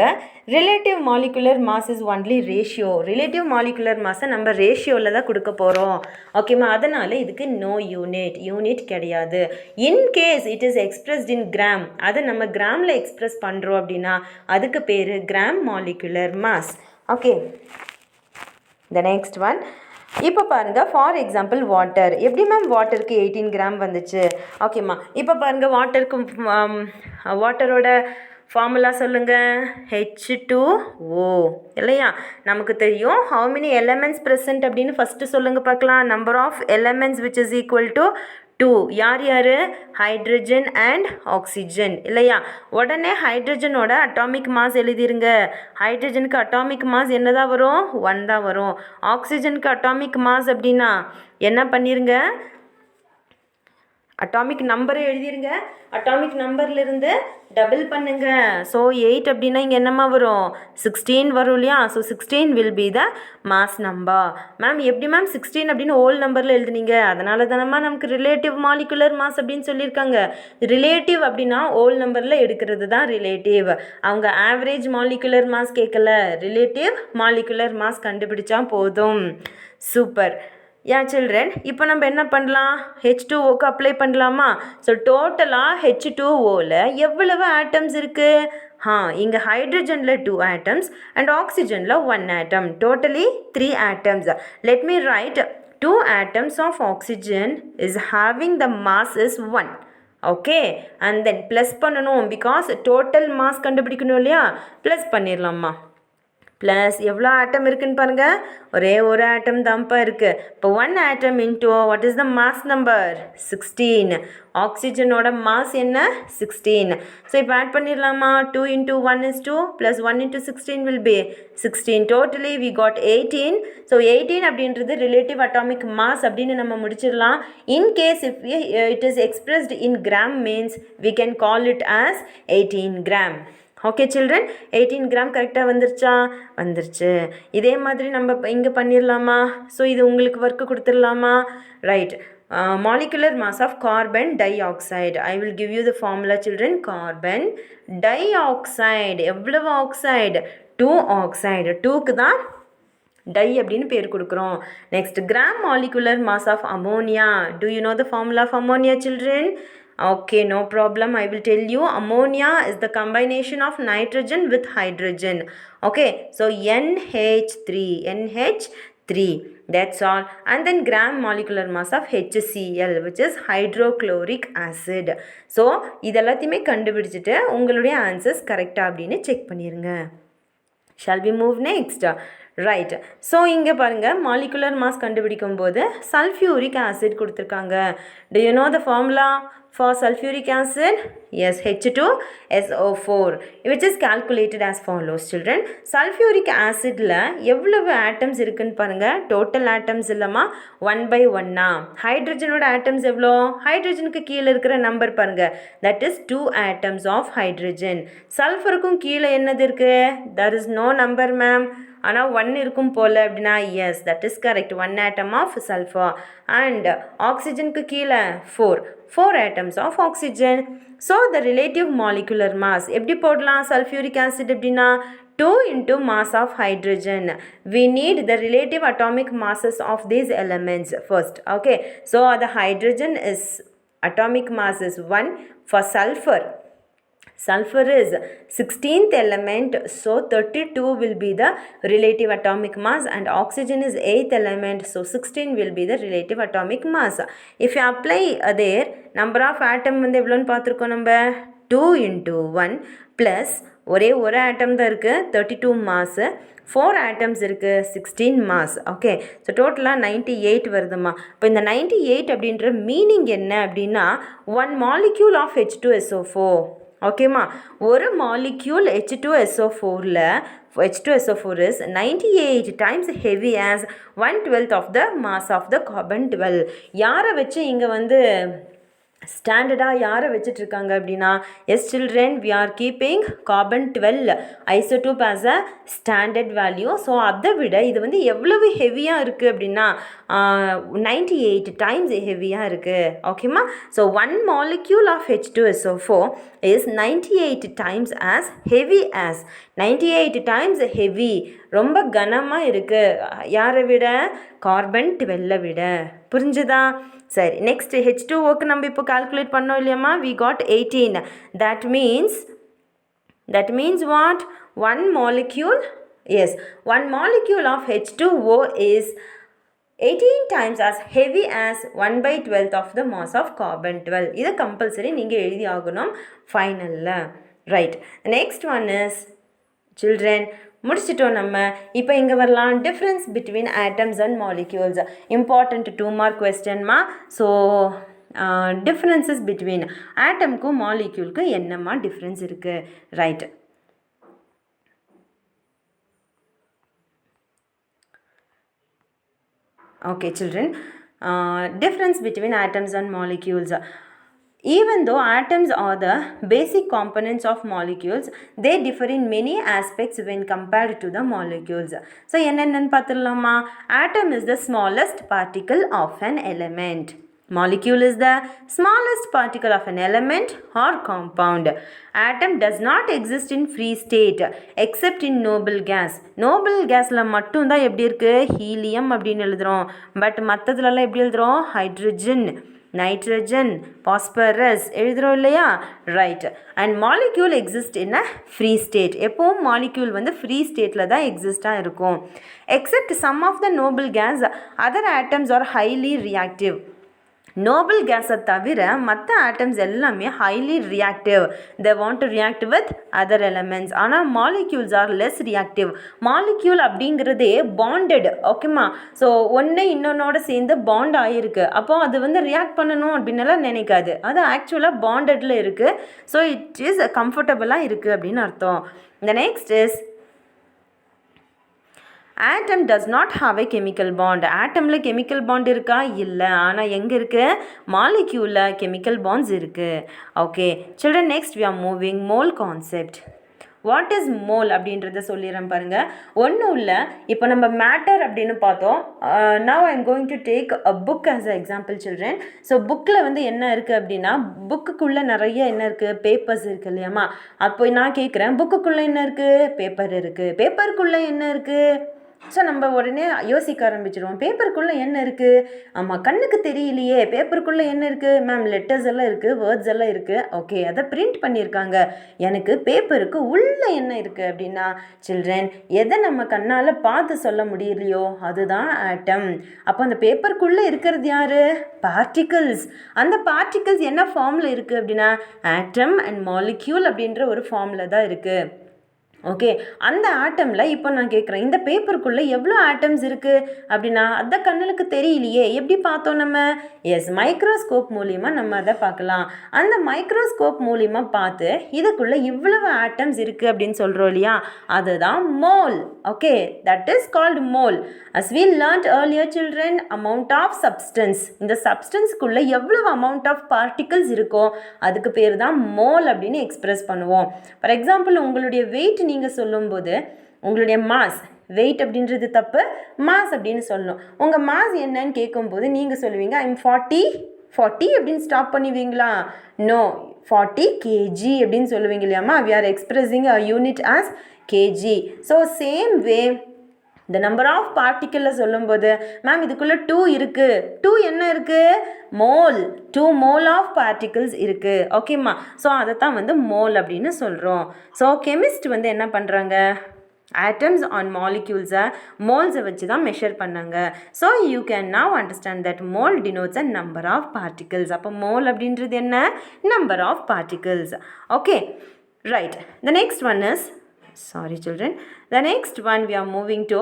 Relative molecular mass is only ratio. Relative molecular மாஸை நம்ம ரேஷியோவில் தான் கொடுக்க போகிறோம். ஓகேம்மா, அதனால் இதுக்கு நோ யூனிட் கிடையாது. In case it is expressed in gram, அதை நம்ம கிராமில் எக்ஸ்பிரஸ் பண்ணுறோம் அப்படின்னா அதுக்கு பேர் gram molecular mass. Okay, the next one. இப்போ பாருங்கள், ஃபார் எக்ஸாம்பிள் வாட்டர். எப்படி மேம் வாட்டருக்கு 18 கிராம் வந்துச்சு? ஓகேம்மா, இப்போ பாருங்கள், வாட்டரோட ஃபார்முலா சொல்லுங்கள். H2O இல்லையா? நமக்கு தெரியும். ஹவு மெனி எலமெண்ட்ஸ் ப்ரெசன்ட் அப்படின்னு ஃபஸ்ட்டு சொல்லுங்கள் பார்க்கலாம். Number of elements which is equal to 2. யார்? ஹைட்ரஜன் அண்ட் ஆக்சிஜன் இல்லையா? உடனே ஹைட்ரஜனோட அட்டாமிக் மாஸ் எழுதிருங்க. ஹைட்ரஜனுக்கு அட்டாமிக் மாஸ் என்ன தான் வரும்? 1 தான் வரும். ஆக்சிஜனுக்கு அட்டாமிக் மாஸ் அப்படின்னா என்ன பண்ணிருங்க? அட்டாமிக் நம்பரை எழுதிருங்க. அட்டாமிக் நம்பர்லேருந்து டபுள் பண்ணுங்க. ஸோ 8 அப்படின்னா இங்கே என்னம்மா வரும்? 16 வரும் இல்லையா? So 16 will be the mass number. Ma'am எப்படி மேம் 16 அப்படின்னு ஹோல் நம்பரில் எழுதுனீங்க? அதனால தானம்மா நமக்கு ரிலேட்டிவ் மாலிகுலர் மாஸ் அப்படின்னு சொல்லியிருக்காங்க. ரிலேட்டிவ் அப்படின்னா ஹோல் நம்பரில் எடுக்கிறது தான் ரிலேட்டிவ். அவங்க ஆவரேஜ் மாலிகுலர் மாஸ் கேட்கல, ரிலேட்டிவ் மாலிகுலர் மாஸ் கண்டுபிடிச்சா போதும். சூப்பர். சில்ட்ரன், இப்போ நம்ம என்ன பண்ணலாம்? H2Oக்கு அப்ளை பண்ணலாமா? ஸோ டோட்டலாக H2Oவில் எவ்வளவு ஆட்டம்ஸ் இருக்குது? இங்கே ஹைட்ரஜனில் 2 ஆட்டம்ஸ் அண்ட் ஆக்சிஜனில் 1 atom. Totally 3 atoms. Let me write 2 atoms of oxygen is having the mass is 1. Okay, and then plus பண்ணணும். பிகாஸ் டோட்டல் மாஸ் கண்டுபிடிக்கணும் இல்லையா? ப்ளஸ் பண்ணிடலாமா? ப்ளஸ் எவ்வளோ ஆட்டம் இருக்குதுன்னு பாருங்கள். ஒரே ஒரு ஆட்டம் தான்ப்பா இருக்குது. இப்போ 1 atom into what is the mass number? 16. ஆக்சிஜனோட மாஸ் என்ன? 16. ஸோ இப்போ ஆட் பண்ணிடலாமா? 2 into 1 is 2 plus 1 into 16 will be 16. Totally we got 18. So 18 அப்படின்றது ரிலேட்டிவ் அட்டாமிக் மாஸ் அப்படின்னு நம்ம முடிச்சிடலாம். In case if it is expressed in gram means we can call it as 18 gram. Okay children, 18 gram கரெக்டாக வந்துருச்சா? வந்துருச்சு. இதே மாதிரி நம்ம இங்கே பண்ணிடலாமா? ஸோ இது உங்களுக்கு ஒர்க்கு கொடுத்துடலாமா? Right. molecular mass of carbon dioxide. I will give you the formula children. Carbon dioxide. எவ்வளவு ஆக்சைடு? 2 ஆக்சைடு. 2க்கு தான் டை அப்படின்னு பேர் கொடுக்குறோம். Next, gram molecular mass of ammonia. Do you know the formula of ammonia children? Okay, no problem. I will tell you. Ammonia is the combination of nitrogen with hydrogen. Okay, so NH3. 3. That's all. And then gram molecular mass of HCl, which is hydrochloric acid. So இதெல்லாத்தையுமே கண்டுபிடிச்சிட்டு உங்களுடைய ஆன்சர்ஸ் கரெக்டாக அப்படின்னு செக் பண்ணிடுங்க. Shall we move next? Right. So இங்கே பாருங்கள் மாலிகுலர் மாஸ் கண்டுபிடிக்கும் போது சல்ஃபியூரிக் ஆசிட் கொடுத்துருக்காங்க. Do you know the formula for sulfuric acid? Yes, H2SO4, which is calculated as follows, children. Sulfuric acidல எவ்வளவு ஆட்டம்ஸ் இருக்குன்னு பாருங்கள். டோட்டல் ஆட்டம்ஸ் இல்லைமா 1/1. ஹைட்ரஜனோட ஆட்டம்ஸ் எவ்வளோ? ஹைட்ரஜனுக்கு கீழே இருக்கிற நம்பர் பாருங்கள். That is 2 atoms of hydrogen. சல்ஃபருக்கும் கீழே என்னது இருக்குது? There is no number, ma'am. ஆனால் 1 இருக்கும் போல் அப்படின்னா yes, that is correct. 1 atom of sulfur. And ஆக்சிஜனுக்கு கீழே 4 atoms of oxygen. So the relative molecular mass எப்படி போடலாம்? சல்ஃபியூரிக் ஆசிட் எப்படின்னா 2 into mass of hydrogen. We need the relative atomic masses of these elements first. Okay, so the hydrogen is atomic mass is 1. For sulfur is 16th element, so 32 will be the relative atomic mass, and oxygen is 8th element, so 16 will be the relative atomic mass. If you apply there, number of atom வந்து எவ்வளோன்னு பார்த்துருக்கோம் நம்ம 2 into 1 plus ஒரே ஒரு ஆட்டம் தான் இருக்குது 32 மாஸ், 4 atoms இருக்குது 16 மாஸ். ஓகே, ஸோ டோட்டலாக 98 வருதுமா. இப்போ இந்த 98 அப்படின்ற மீனிங் என்ன அப்படின்னா 1 molecule of H2SO4. ஓகேம்மா, ஒரு molecule H2SO4ல H2SO4 is 98 times heavy as 1/12 of the mass of the carbon 12. யாரை வச்சு இங்கே வந்து ஸ்டாண்டர்டாக யாரை வச்சிட்ருக்காங்க அப்படின்னா yes children, we are keeping carbon 12 isotope as a standard value. So அதை விட இது வந்து எவ்வளவு ஹெவியாக இருக்குது அப்படின்னா 98 times ஹெவியாக இருக்குது. ஓகேம்மா, so 1 molecule of H2SO4 is 98 times as heavy as 98 times heavy, ரொம்ப கனமாக இருக்குது. யாரை விட? கார்பன் 12 விட. புரிஞ்சுதா? சரி, நெக்ஸ்ட் H2Oக்கு நம்ம இப்போ கால்குலேட் பண்ணோம் இல்லையாம்மா? we got 18. that means what? 1 molecule, yes, 1 molecule of H2O is 18 times as heavy as 1/12 of the mass of carbon 12. இது கம்பல்சரி நீங்கள் எழுதி ஆகணும் ஃபைனலில். Right, next one is children, முடிச்சிட்டோம் நம்ம. இப்போ இங்கே வரலாம் difference between atoms and molecules. Important 2 mark கொஸ்டின்மா. ஸோ டிஃப்ரென்சஸ் பிட்வீன் ஆட்டம்க்கும் மாலிக்யூலுக்கும் என்னம்மா டிஃப்ரென்ஸ் இருக்குது? Right, okay children, difference between atoms and molecules. Even though atoms are the basic components of molecules, they differ in many aspects when compared to the molecules. So என்னென்னு பார்த்துடலாமா? Atom is the smallest particle of an element. Molecule is the smallest particle of an element or compound. Atom does not exist in free state except in noble gas. Noble gasல மட்டும்தான் எப்படி இருக்குது? ஹீலியம் அப்படின்னு எழுதுகிறோம். பட் மற்றதுலலாம் எப்படி எழுதுகிறோம்? ஹைட்ரஜன், நைட்ரஜன், பாஸ்பரஸ் எழுதுகிறோம் இல்லையா? Right. And molecule exist in a free state. எப்போவும் மாலிக்யூல் வந்து ஃப்ரீ ஸ்டேட்டில் தான் எக்ஸிஸ்டாக இருக்கும். Except some of the noble gas, other atoms are highly reactive. Noble கேஸை தவிர மற்ற ஆட்டம்ஸ் எல்லாமே highly reactive. They want to react with other elements. ஆனால் molecules are less reactive. Molecule அப்படிங்கிறதே பாண்டட். ஓகேம்மா, ஸோ ஒன்று இன்னொன்னோட சேர்ந்து பாண்ட் ஆகிருக்கு. அப்போது அது வந்து ரியாக்ட் பண்ணணும் அப்படின்னலாம் நினைக்காது. அது ஆக்சுவலாக பாண்டடில் இருக்குது. ஸோ இட் இஸ் கம்ஃபர்டபுளாக இருக்குது அப்படின்னு அர்த்தம். The next is atom does not have a chemical bond. atomல chemical bond இருக்கா? இல்லை. ஆனால் எங்கே இருக்குது? மாலிக்யூலில் chemical bonds இருக்குது. Okay children, next we are moving mole concept. What is mole அப்படின்றத சொல்லிடுறேன் பாருங்கள். ஒன்றும் இல்லை, இப்போ நம்ம மேட்டர் அப்படின்னு பார்த்தோம். Now I am going to take a book as a example children. So புக்கில் வந்து என்ன இருக்குது அப்படின்னா, புக்குக்குள்ளே நிறைய என்ன இருக்குது? பேப்பர்ஸ் இருக்குது இல்லையாம்மா? அப்போ நான் கேட்குறேன், புக்குக்குள்ளே என்ன இருக்குது? பேப்பர் இருக்குது. பேப்பருக்குள்ளே என்ன இருக்குது? ஸோ நம்ம உடனே யோசிக்க ஆரம்பிச்சிடுவோம், பேப்பருக்குள்ளே என்ன இருக்குது, ஆமாம் கண்ணுக்கு தெரியலையே, பேப்பருக்குள்ளே என்ன இருக்குது மேம், லெட்டர்ஸ் எல்லாம் இருக்குது, வேர்ட்ஸ் எல்லாம் இருக்குது, ஓகே அதை பிரிண்ட் பண்ணியிருக்காங்க, எனக்கு பேப்பருக்கு உள்ளே என்ன இருக்குது அப்படின்னா சில்ட்ரன், எதை நம்ம கண்ணால் பார்த்து சொல்ல முடியலையோ அதுதான் ஆட்டம். அப்போ அந்த பேப்பருக்குள்ளே இருக்கிறது யார், பார்ட்டிகிள்ஸ். அந்த பார்ட்டிகிள்ஸ் என்ன ஃபார்மில் இருக்குது அப்படின்னா ஆட்டம் அண்ட் மாலிக்யூல் அப்படின்ற ஒரு ஃபார்மில் தான் இருக்குது. ஓகே, அந்த ஆட்டமில் இப்போ நான் கேட்குறேன், இந்த பேப்பருக்குள்ளே எவ்வளோ ஆட்டம்ஸ் இருக்குது அப்படின்னா அந்த கண்ணுக்கு தெரியலையே, எப்படி பார்த்தோம் நம்ம, எஸ் மைக்ரோஸ்கோப் மூலிமா நம்ம அதை பார்க்கலாம். அந்த மைக்ரோஸ்கோப் மூலிமா பார்த்து இதுக்குள்ளே இவ்வளவு ஆட்டம்ஸ் இருக்குது அப்படின்னு சொல்கிறோம் இல்லையா, அதுதான் mole. Okay, that is called mole. As we learned earlier children, amount of substance, இந்த சப்ஸ்டன்ஸ்க்குள்ளே எவ்வளவு அமௌண்ட் ஆஃப் பார்ட்டிகல்ஸ் இருக்கோ அதுக்கு பேர் தான் மோல் அப்படின்னு எக்ஸ்பிரஸ் பண்ணுவோம். ஃபார் எக்ஸாம்பிள், உங்களுடைய வெயிட் நீங்கள் சொல்லும்போது உங்களுடைய மாஸ், வெயிட் அப்படின்றது தப்பு, மாஸ் அப்படின்னு சொல்லணும். உங்கள் மாஸ் என்னன்னு கேட்கும்போது நீங்கள் சொல்லுவீங்க ஐம் 40 அப்படின்னு ஸ்டாப் பண்ணுவீங்களா, நோ 40 kg அப்படின்னு சொல்லுவீங்க இல்லையாம்மா, we are expressing a unit as kg. so same way இந்த நம்பர் ஆஃப் பார்ட்டிக்கிளில் சொல்லும்போது மேம் இதுக்குள்ளே 2 இருக்குது, 2 என்ன இருக்குது, மோல், 2 மோல் ஆஃப் பார்ட்டிகிள்ஸ் இருக்குது. ஓகேம்மா, ஸோ அதை தான் வந்து மோல் அப்படின்னு சொல்கிறோம். ஸோ கெமிஸ்ட் வந்து என்ன பண்ணுறாங்க, ஆட்டம்ஸ் ஆன் மாலிக்யூல்ஸை மோல்ஸை வச்சு தான் மெஷர் பண்ணாங்க. So you can now understand that mole denotes a number of particles. அப்போ மோல் அப்படின்றது என்ன, number of particles. Okay, right. The next one is, sorry children, the next one we are moving to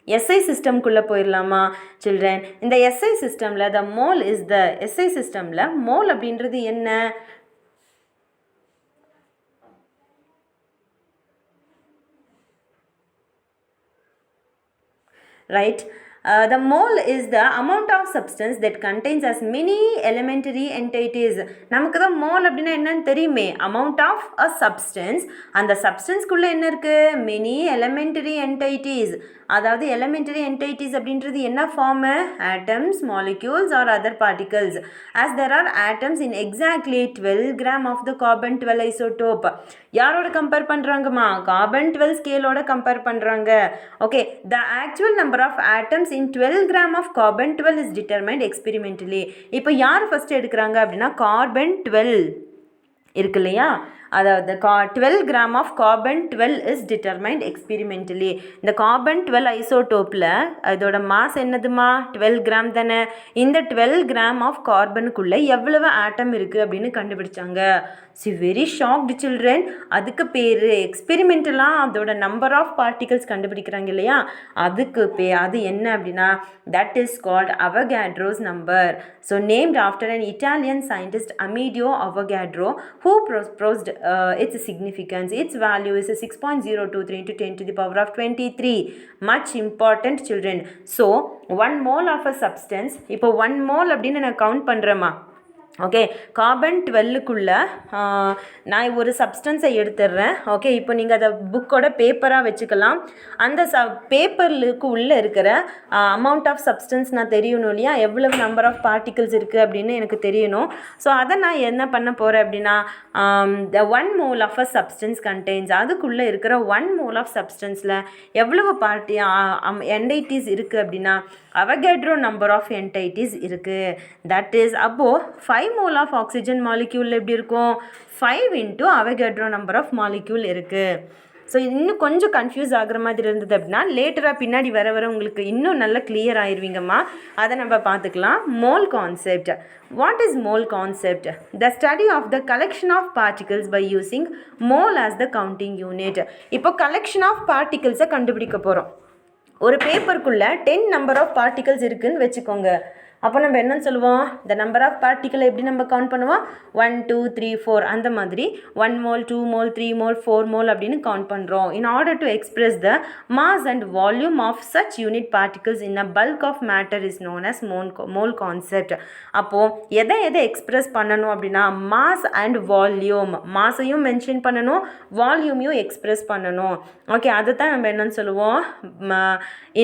SI system குள்ள போயிடலாமா children. இந்த SI systemல the mole is the SI systemல mole அப்படின்றது என்ன, right? The mole is the amount of substance that contains as many elementary entities. நமக்கு தான் mole அப்படின்னா என்னன்னு தெரியுமே, amount of a substance. அந்த சப்ஸ்டன்ஸ்குள்ளே என்ன இருக்குது, many elementary entities. அதாவது elementary entities அப்படின்றது என்ன form, atoms, molecules or other particles. As there are atoms in exactly 12 gram of the carbon 12 isotope. யாரோட கம்பேர் பண்ணுறாங்கம்மா, கார்பன் 12 ஸ்கேலோட கம்பேர் பண்ணுறாங்க. Okay, the actual number of atoms in 12 gram of carbon 12 is determined experimentally. இப்போ யார் ஃபஸ்ட்டு எடுக்கிறாங்க அப்படின்னா கார்பன் 12 இருக்கு இல்லையா, அதாவது 12 gram of carbon 12 is determined experimentally. இந்த carbon 12 ஐசோடோப்பில் இதோட மாஸ் என்னதுமா, 12 gram தானே. இந்த 12 gram of கார்பனுக்குள்ளே எவ்வளவு ஆட்டம் இருக்குது அப்படின்னு கண்டுபிடிச்சாங்க. Very shocked children. அதுக்கு பேர் எக்ஸ்பெரிமெண்டலாக அதோட நம்பர் ஆஃப் பார்ட்டிகல்ஸ் கண்டுபிடிக்கிறாங்க இல்லையா, அதுக்கு அது என்ன அப்படின்னா that is called Avogadro's number. So named after an Italian scientist Amedeo Avogadro who proposed its significance. Its value is 6.023 into 10 to the power of 23. Much important children. So 1 mole of a substance, இப்போ 1 mole அப்படின்னு நான் கவுண்ட் பண்ணுறேம்மா. ஓகே, கார்பன் 12க்குள்ளே நான் ஒரு சப்ஸ்டன்ஸை எடுத்துடுறேன். ஓகே, இப்போ நீங்கள் அதை புக்கோட பேப்பராக வச்சுக்கலாம். அந்த பேப்பருக்கு உள்ளே இருக்கிற அமௌண்ட் ஆஃப் சப்ஸ்டன்ஸ் நான் தெரியணும் இல்லையா, எவ்வளவு நம்பர் ஆஃப் பார்ட்டிகிள்ஸ் இருக்குது அப்படின்னு எனக்கு தெரியணும். ஸோ அதை நான் என்ன பண்ண போகிறேன் அப்படின்னா the 1 mole of a substance contains, அதுக்குள்ளே இருக்கிற 1 mole of substanceல எவ்வளவு என்டைட்டிஸ் இருக்குது அப்படின்னா அவகாட்ரோ நம்பர் ஆஃப் என்டைட்டிஸ் இருக்குது. தட் இஸ் அப்போது 5 mole ஆஃப் ஆக்சிஜன் மாலிக்யூல் எப்படி இருக்கும், 5 into Avogadro number of molecule இருக்குது. ஸோ இன்னும் கொஞ்சம் கன்ஃபியூஸ் ஆகிற மாதிரி இருந்தது அப்படின்னா லேட்டராக பின்னாடி வர உங்களுக்கு இன்னும் நல்லா கிளியர் ஆயிடுவீங்கம்மா. அதை நம்ம பார்த்துக்கலாம். Mole concept. What is mole concept? The study of the collection of particles by using mole as the counting unit. இப்போ கலெக்ஷன் ஆஃப் பார்ட்டிகல்ஸை கண்டுபிடிக்க போகிறோம். ஒரு பேப்பருக்குள்ளே 10 நம்பர் ஆஃப் பார்ட்டிகல்ஸ் இருக்குதுன்னு வச்சுக்கோங்க. அப்போ நம்ம என்னன்னு சொல்லுவோம், த நம்பர் ஆஃப் பார்ட்டிக்கலை எப்படி நம்ம கவுண்ட் பண்ணுவோம், 1 2 3 4 அந்த மாதிரி 1 mole 2 mole 3 mole 4 mole அப்படின்னு கவுண்ட் பண்ணுறோம். In order to express the mass and volume of such unit particles in a bulk of matter is known as mole concept. அப்போது எதை எக்ஸ்பிரஸ் பண்ணணும் அப்படின்னா மாஸ் அண்ட் வால்யூம், மாஸையும் மென்ஷன் பண்ணணும், வால்யூமையும் எக்ஸ்பிரஸ் பண்ணணும். ஓகே, அதை தான் நம்ம என்னன்னு சொல்லுவோம்,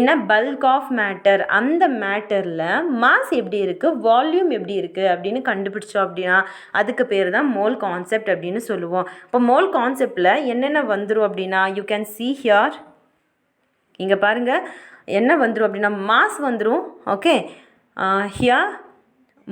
இன் அ பல்க் ஆஃப் மேட்டர். அந்த மேட்டரில் மாஸ் எப்படி இருக்குது, வால்யூம் எப்படி இருக்குது அப்படின்னு கண்டுபிடிச்சோம் அப்படின்னா அதுக்கு பேர் தான் மோல் கான்செப்ட் அப்படின்னு சொல்லுவோம். இப்போ மோல் கான்செப்டில் என்னென்ன வந்துடும் அப்படின்னா யூ கேன் see here, இங்கே பாருங்கள் என்ன வந்துடும் அப்படின்னா மாஸ் வந்துடும். ஓகே, ஹியர்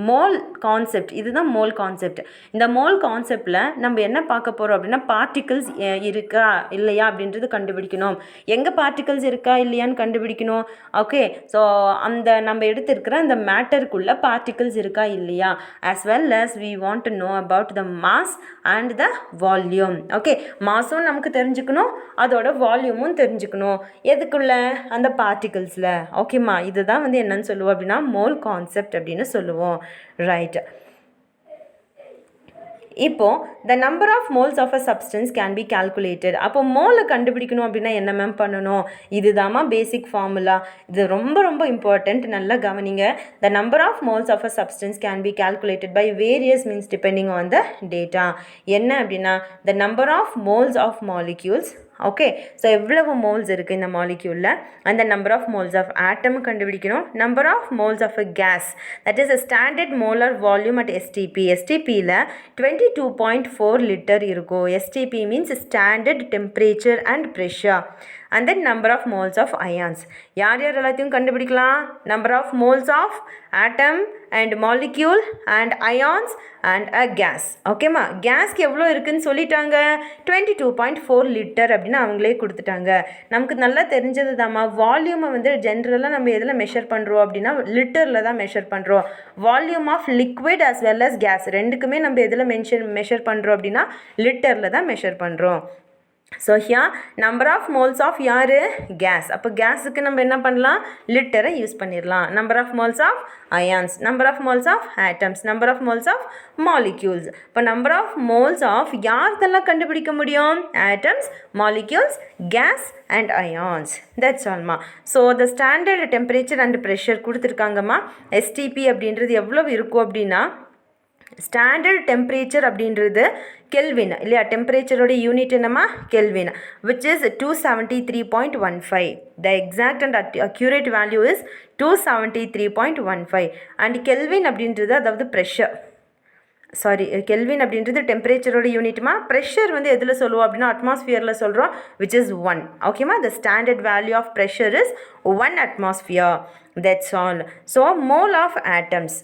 மோல் கான்செப்ட், இதுதான் மோல் கான்செப்ட். இந்த மோல் கான்செப்டில் நம்ம என்ன பார்க்க போகிறோம் அப்படின்னா பார்ட்டிகிள்ஸ் இருக்கா இல்லையா அப்படின்றது கண்டுபிடிக்கணும். எங்கே பார்ட்டிகிள்ஸ் இருக்கா இல்லையான்னு கண்டுபிடிக்கணும். ஓகே, ஸோ அந்த நம்ம எடுத்துருக்கிற அந்த மேட்டருக்குள்ளே பார்ட்டிகிள்ஸ் இருக்கா இல்லையா, as well as we want to know about the mass and the volume. Okay, மாஸும் நமக்கு தெரிஞ்சுக்கணும், அதோட வால்யூமும் தெரிஞ்சுக்கணும். எதுக்குள்ள? அந்த பார்ட்டிகிள்ஸில். ஓகேம்மா, இதுதான் வந்து என்னன்னு சொல்லுவோம் அப்படின்னா மோல் கான்செப்ட் அப்படின்னு சொல்லுவோம். ரைட். இப்போ the number of moles of a substance can be calculated. அப்போ மோலை கண்டுபிடிக்கணும் அப்படின்னா என்ன மேம் பண்ணணும்? இதுதாம்மா பேசிக் ஃபார்முலா. இது ரொம்ப ரொம்ப இம்பார்ட்டண்ட், நல்லா கவனிங்க. the number of moles of a substance can be calculated by various means depending on the data. என்ன அப்படின்னா the number of moles of molecules. Okay, so எவ்வளவு மோல்ஸ் இருக்குது இந்த மாலிக்யூலில், அந்த number of moles of atom கண்டுபிடிக்கணும். Number of moles of a gas, that is a standard molar volume at STP. எஸ்டிபியில் 22.4 லிட்டர் இருக்கும். STP means standard temperature and pressure. and then number of moles of ions. யார் யார் எல்லாத்தையும் கண்டுபிடிக்கலாம்? number of moles of atom and molecule and ions and a gas. ஓகேம்மா, கேஸ்க்கு எவ்வளோ இருக்குதுன்னு சொல்லிட்டாங்க, 22.4 லிட்டர் அப்படின்னு அவங்களே கொடுத்துட்டாங்க. நமக்கு நல்லா தெரிஞ்சது தாம்மா, வால்யூமை வந்து ஜென்ரலாக நம்ம எதில் மெஷர் பண்ணுறோம் அப்படின்னா லிட்டரில் தான் மெஷர் பண்ணுறோம். Volume of liquid as well as gas ரெண்டுக்குமே நம்ம எதில் மெஷர் பண்ணுறோம் அப்படின்னா லிட்டரில் தான் மெஷர் பண்ணுறோம். So here number of moles of யார்? கேஸ். அப்போ கேஸுக்கு நம்ம என்ன பண்ணலாம்? லிட்டரை யூஸ் பண்ணிடலாம். Number of moles of ions, number of moles of atoms, number of moles of molecules. இப்போ நம்பர் ஆஃப் மோல்ஸ் ஆஃப் யார்தெல்லாம் கண்டுபிடிக்க முடியும்? Atoms, molecules, gas and ions. That's ஆல்மா. So the standard temperature and pressure கொடுத்துருக்காங்கம்மா. எஸ்டிபி அப்படின்றது எவ்வளோ இருக்கும் அப்படின்னா, ஸ்டாண்டர்ட் டெம்பரேச்சர் அப்படின்றது கெல்வின் இல்லையா, டெம்பரேச்சரோட யூனிட் என்னம்மா? Kelvin, which is 273.15. the exact and accurate value is 273.15. and kelvin அப்படின்றது அதாவது ப்ரெஷர், சாரி கெல்வின் அப்படின்றது டெம்பரேச்சரோட யூனிட்மா. ப்ரெஷர் வந்து எதில் சொல்லுவோம் அப்படின்னா அட்மாஸ்ஃபியரில் சொல்கிறோம், which is 1. ஓகேம்மா, the standard value of pressure is 1 atmosphere. that's all. so mole of atoms,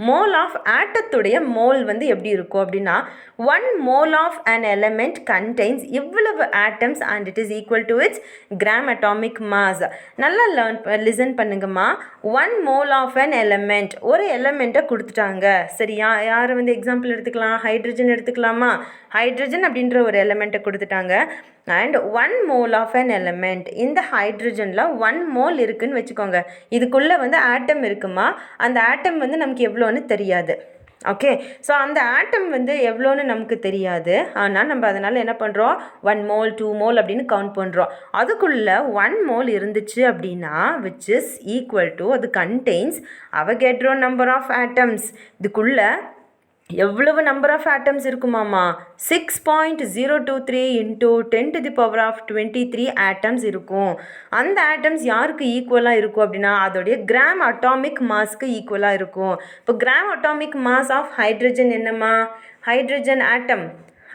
mole of ஆட்டத்துடைய மோல் வந்து எப்படி இருக்கும் அப்படின்னா 1 mole of an element contains இவ்வளவு atoms and it is equal to its gram atomic mass. நல்லா listen பண்ணுங்கம்மா. 1 mole of an element, ஒரு எலமெண்ட்டை கொடுத்துட்டாங்க சரியா. யாரை வந்து எக்ஸாம்பிள் எடுத்துக்கலாம்? ஹைட்ரஜன் எடுத்துக்கலாமா? ஹைட்ரஜன் அப்படின்ற ஒரு எலமெண்ட்டை கொடுத்துட்டாங்க. and 1 mole of an element, இந்த ஹைட்ரஜனில் 1 mole இருக்குன்னு வச்சுக்கோங்க. இதுக்குள்ளே வந்து ஆட்டம் இருக்குமா, அந்த ஆட்டம் வந்து நமக்கு எவ்வளோன்னு தெரியாது. ஓகே, ஸோ அந்த ஆட்டம் வந்து எவ்வளோன்னு நமக்கு தெரியாது. ஆனால் நம்ம அதனால் என்ன பண்ணுறோம்? 1 mole 2 mole அப்படின்னு கவுண்ட் பண்ணுறோம். அதுக்குள்ளே 1 mole இருந்துச்சு அப்படின்னா which is equal to, அது contains Avogadro number of atoms. இதுக்குள்ளே எவ்வளவு நம்பர் ஆஃப் ஆட்டம்ஸ் இருக்குமாம்மா? 6.023 into 10 to the power of 23 atoms இருக்கும். அந்த ஆட்டம்ஸ் யாருக்கு ஈக்குவலாக இருக்கும் அப்படின்னா அதோடைய கிராம் அட்டாமிக் மாஸ்க்கு ஈக்குவலாக இருக்கும். இப்போ gram atomic mass of hydrogen என்னம்மா? ஹைட்ரஜன் ஆட்டம்,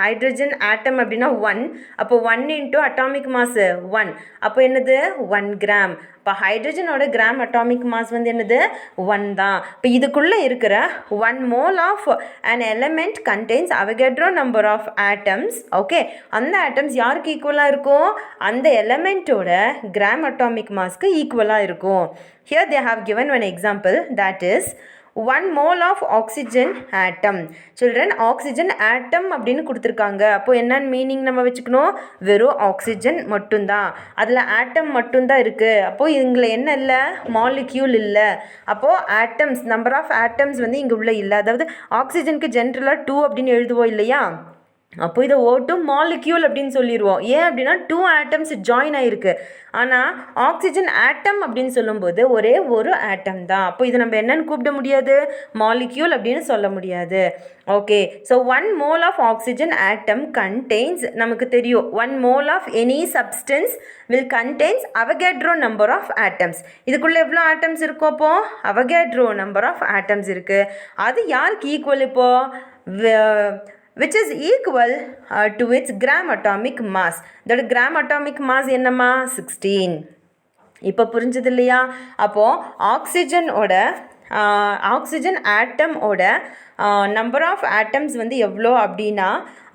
ஹைட்ரஜன் ஆட்டம் அப்படின்னா 1. அப்போ 1 இன்ட்டு அட்டாமிக் மாஸு 1. அப்போ என்னது? 1 கிராம். இப்போ ஹைட்ரஜனோட கிராம் அட்டாமிக் மாஸ் வந்து என்னது? 1 தான். இப்போ இதுக்குள்ளே இருக்கிற 1 mole of an element contains Avogadro number of atoms. Okay, அந்த ஆட்டம்ஸ் யாருக்கு ஈக்குவலாக இருக்கும்? அந்த எலமெண்ட்டோட கிராம் அட்டாமிக் மாஸ்க்கு ஈக்குவலாக இருக்கும். Here they have given one example, that is 1 mole of oxygen atom. Children, oxygen atom அப்படின்னு கொடுத்துருக்காங்க. அப்போது என்னன்னு மீனிங் நம்ம வச்சுக்கணும்? வெறும் ஆக்சிஜன் மட்டும்தான், அதில் ஆட்டம் மட்டும்தான் இருக்குது. அப்போது இங்கே என்ன இல்லை? மாலிக்யூல் இல்லை. அப்போது ஆட்டம்ஸ், நம்பர் ஆஃப் ஆட்டம்ஸ் வந்து இங்கே உள்ள இல்லை. அதாவது ஆக்சிஜனுக்கு ஜென்ரலாக 2 அப்படின்னு எழுதுவோம் இல்லையா, அப்போ இதை O2 மாலிக்யூல் அப்படின்னு சொல்லிடுவோம். ஏன் அப்படின்னா 2 ஆட்டம்ஸ் ஜாயின் ஆகிருக்கு. ஆனால் ஆக்சிஜன் ஆட்டம் அப்படின்னு சொல்லும்போது ஒரே ஒரு ஆட்டம் தான். அப்போ இதை நம்ம என்னன்னு கூப்பிட முடியாது? மாலிக்யூல் அப்படின்னு சொல்ல முடியாது. Okay, so 1 mole of oxygen atom contains, நமக்கு தெரியும் 1 mole of any substance will contains Avogadro number of atoms. இதுக்குள்ளே எவ்வளோ ஆட்டம்ஸ் இருக்கும்? அப்போது அவகேட்ரோ நம்பர் ஆஃப் ஆட்டம்ஸ் இருக்குது. அது யாருக்கு ஈக்குவல்? இப்போது which is equal to its gram atomic mass. இதோட gram atomic mass என்னம்மா 16. இப்போ புரிஞ்சது இல்லையா? அப்போது ஆக்சிஜன் ஆட்டமோட நம்பர் ஆஃப் ஆட்டம்ஸ் வந்து எவ்வளோ அப்படின்னா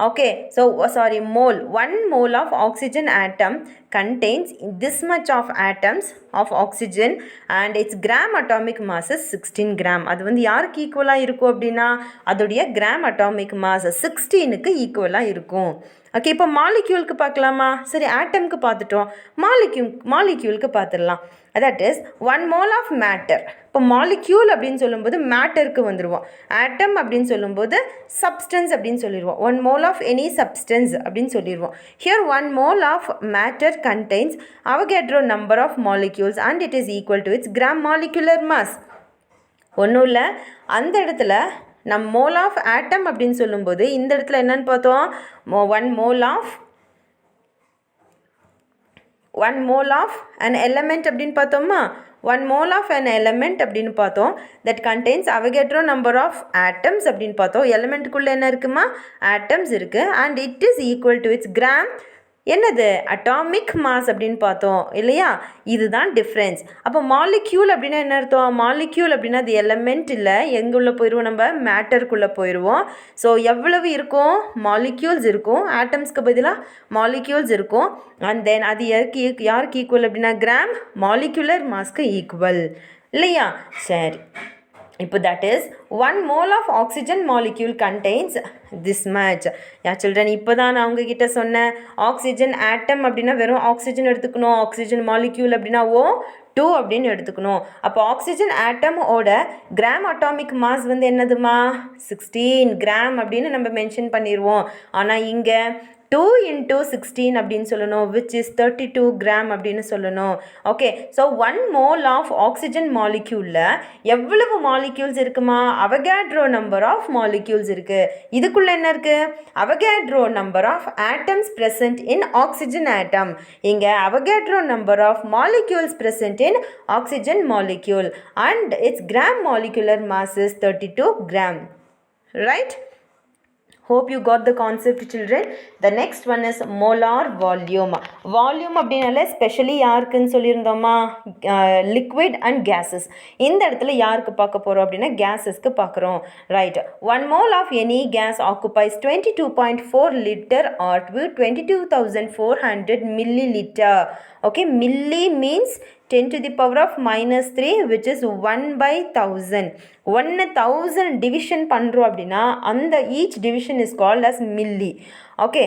okay so sorry mole 1 mole of oxygen atom contains this much of atoms of oxygen and its gram atomic mass is 16 gram. அது வந்து யாருக்கு ஈக்குவலாக இருக்கும் அப்படின்னா அதோடைய gram atomic mass 16க்கு ஈக்குவலாக இருக்கும். ஓகே இப்போ மாலிக்யூலுக்கு பார்க்கலாமா? சரி ஆட்டம்க்கு பார்த்துட்டோம், மாலிக்யூலுக்கு பார்த்துடலாம். That is 1 mole of matter. இப்போ மாலிக்யூல் அப்படின்னு சொல்லும்போது மேட்டருக்கு வந்துடுவோம். ஆட்டம் அப்படின்னு சொல்லும்போது சப்ஸ்டன்ஸ் அப்படின்னு சொல்லிடுவோம். 1 mole of any substance அப்படின்னு சொல்லிடுவோம். Here 1 mole of matter contains Avogadro number of molecules and it is equal to its gram molecular mass. ஒன்றும் இல்லை, அந்த இடத்துல நம் மோல் ஆஃப் ஆட்டம் அப்படின்னு சொல்லும்போது இந்த இடத்துல என்னன்னு பார்த்தோம், 1 mole of an element அப்படின்னு பார்த்தோமா, 1 mole of an element அப்படின்னு பார்த்தோம். that contains Avogadro number of atoms அப்படின்னு பார்த்தோம். எலிமெண்ட்டுக்குள்ளே என்ன இருக்குமா, ஆட்டம்ஸ் இருக்குது. and it is equal to its gram என்னது அட்டாமிக் மாஸ் அப்படின்னு பார்த்தோம் இல்லையா? இதுதான் டிஃப்ரென்ஸ். அப்போ மாலிக்யூல் அப்படின்னா என்ன அர்த்தம்? மாலிக்யூல் அப்படின்னா அது எலமெண்ட் இல்லை, எங்குள்ளே போயிடுவோம், நம்ம மேட்டருக்குள்ளே போயிடுவோம். ஸோ எவ்வளவு இருக்கும், மாலிக்யூல்ஸ் இருக்கும், ஆட்டம்ஸ்க்கு பதிலாக மாலிக்யூல்ஸ் இருக்கும். அண்ட் தென் அது யாருக்கு ஈக்குவல் அப்படின்னா கிராம் மாலிகுலர் மாஸ்க்கு ஈக்குவல் இல்லையா? சரி, இப்போ that is 1 mole of oxygen molecule contains this much. children இப்போ தான் நான் உங்ககிட்ட சொன்னேன் ஆக்சிஜன் ஆட்டம் அப்படின்னா வெறும் ஆக்சிஜன் எடுத்துக்கணும், ஆக்சிஜன் மாலிக்யூல் அப்படின்னா O2 அப்படின்னு எடுத்துக்கணும். அப்போ ஆக்சிஜன் ஆட்டமோட கிராம் அட்டாமிக் மாஸ் வந்து என்னதுமா 16 கிராம் அப்படின்னு நம்ம மென்ஷன் பண்ணிடுவோம். ஆனால் இங்கே 2 into 16 அப்படின்னு சொல்லணும், which is 32 gram அப்படின்னு சொல்லணும். Okay, so 1 mole of oxygen molecule எவ்வளவு மாலிக்யூல்ஸ் இருக்குமா, அவகேட்ரோ நம்பர் ஆஃப் மாலிக்யூல்ஸ் இருக்குது. இதுக்குள்ளே என்ன இருக்குது, Avogadro number of atoms present in oxygen atom. இங்கே Avogadro number of molecules present in oxygen molecule and its gram molecular mass is 32 gram. Right? Hope you got the concept, children. The next one is molar volume. Volume அப்படினாலே ஸ்பெஷலி யாருக்குன்னு சொல்லியிருந்தோமா, லிக்விட் அண்ட் கேஸஸ். இந்த இடத்துல யாருக்கு பார்க்க போகிறோம் அப்படின்னா கேஸஸ்க்கு பார்க்குறோம். Right, 1 mole of any gas occupies 22.4 liter or 22,400 milliliter. Okay, milli means 10 to the power of minus 3 which is 1 by 1000. 1000 division பண்ணுறோம் அப்படின்னா அந்த each division is called as milli. Okay,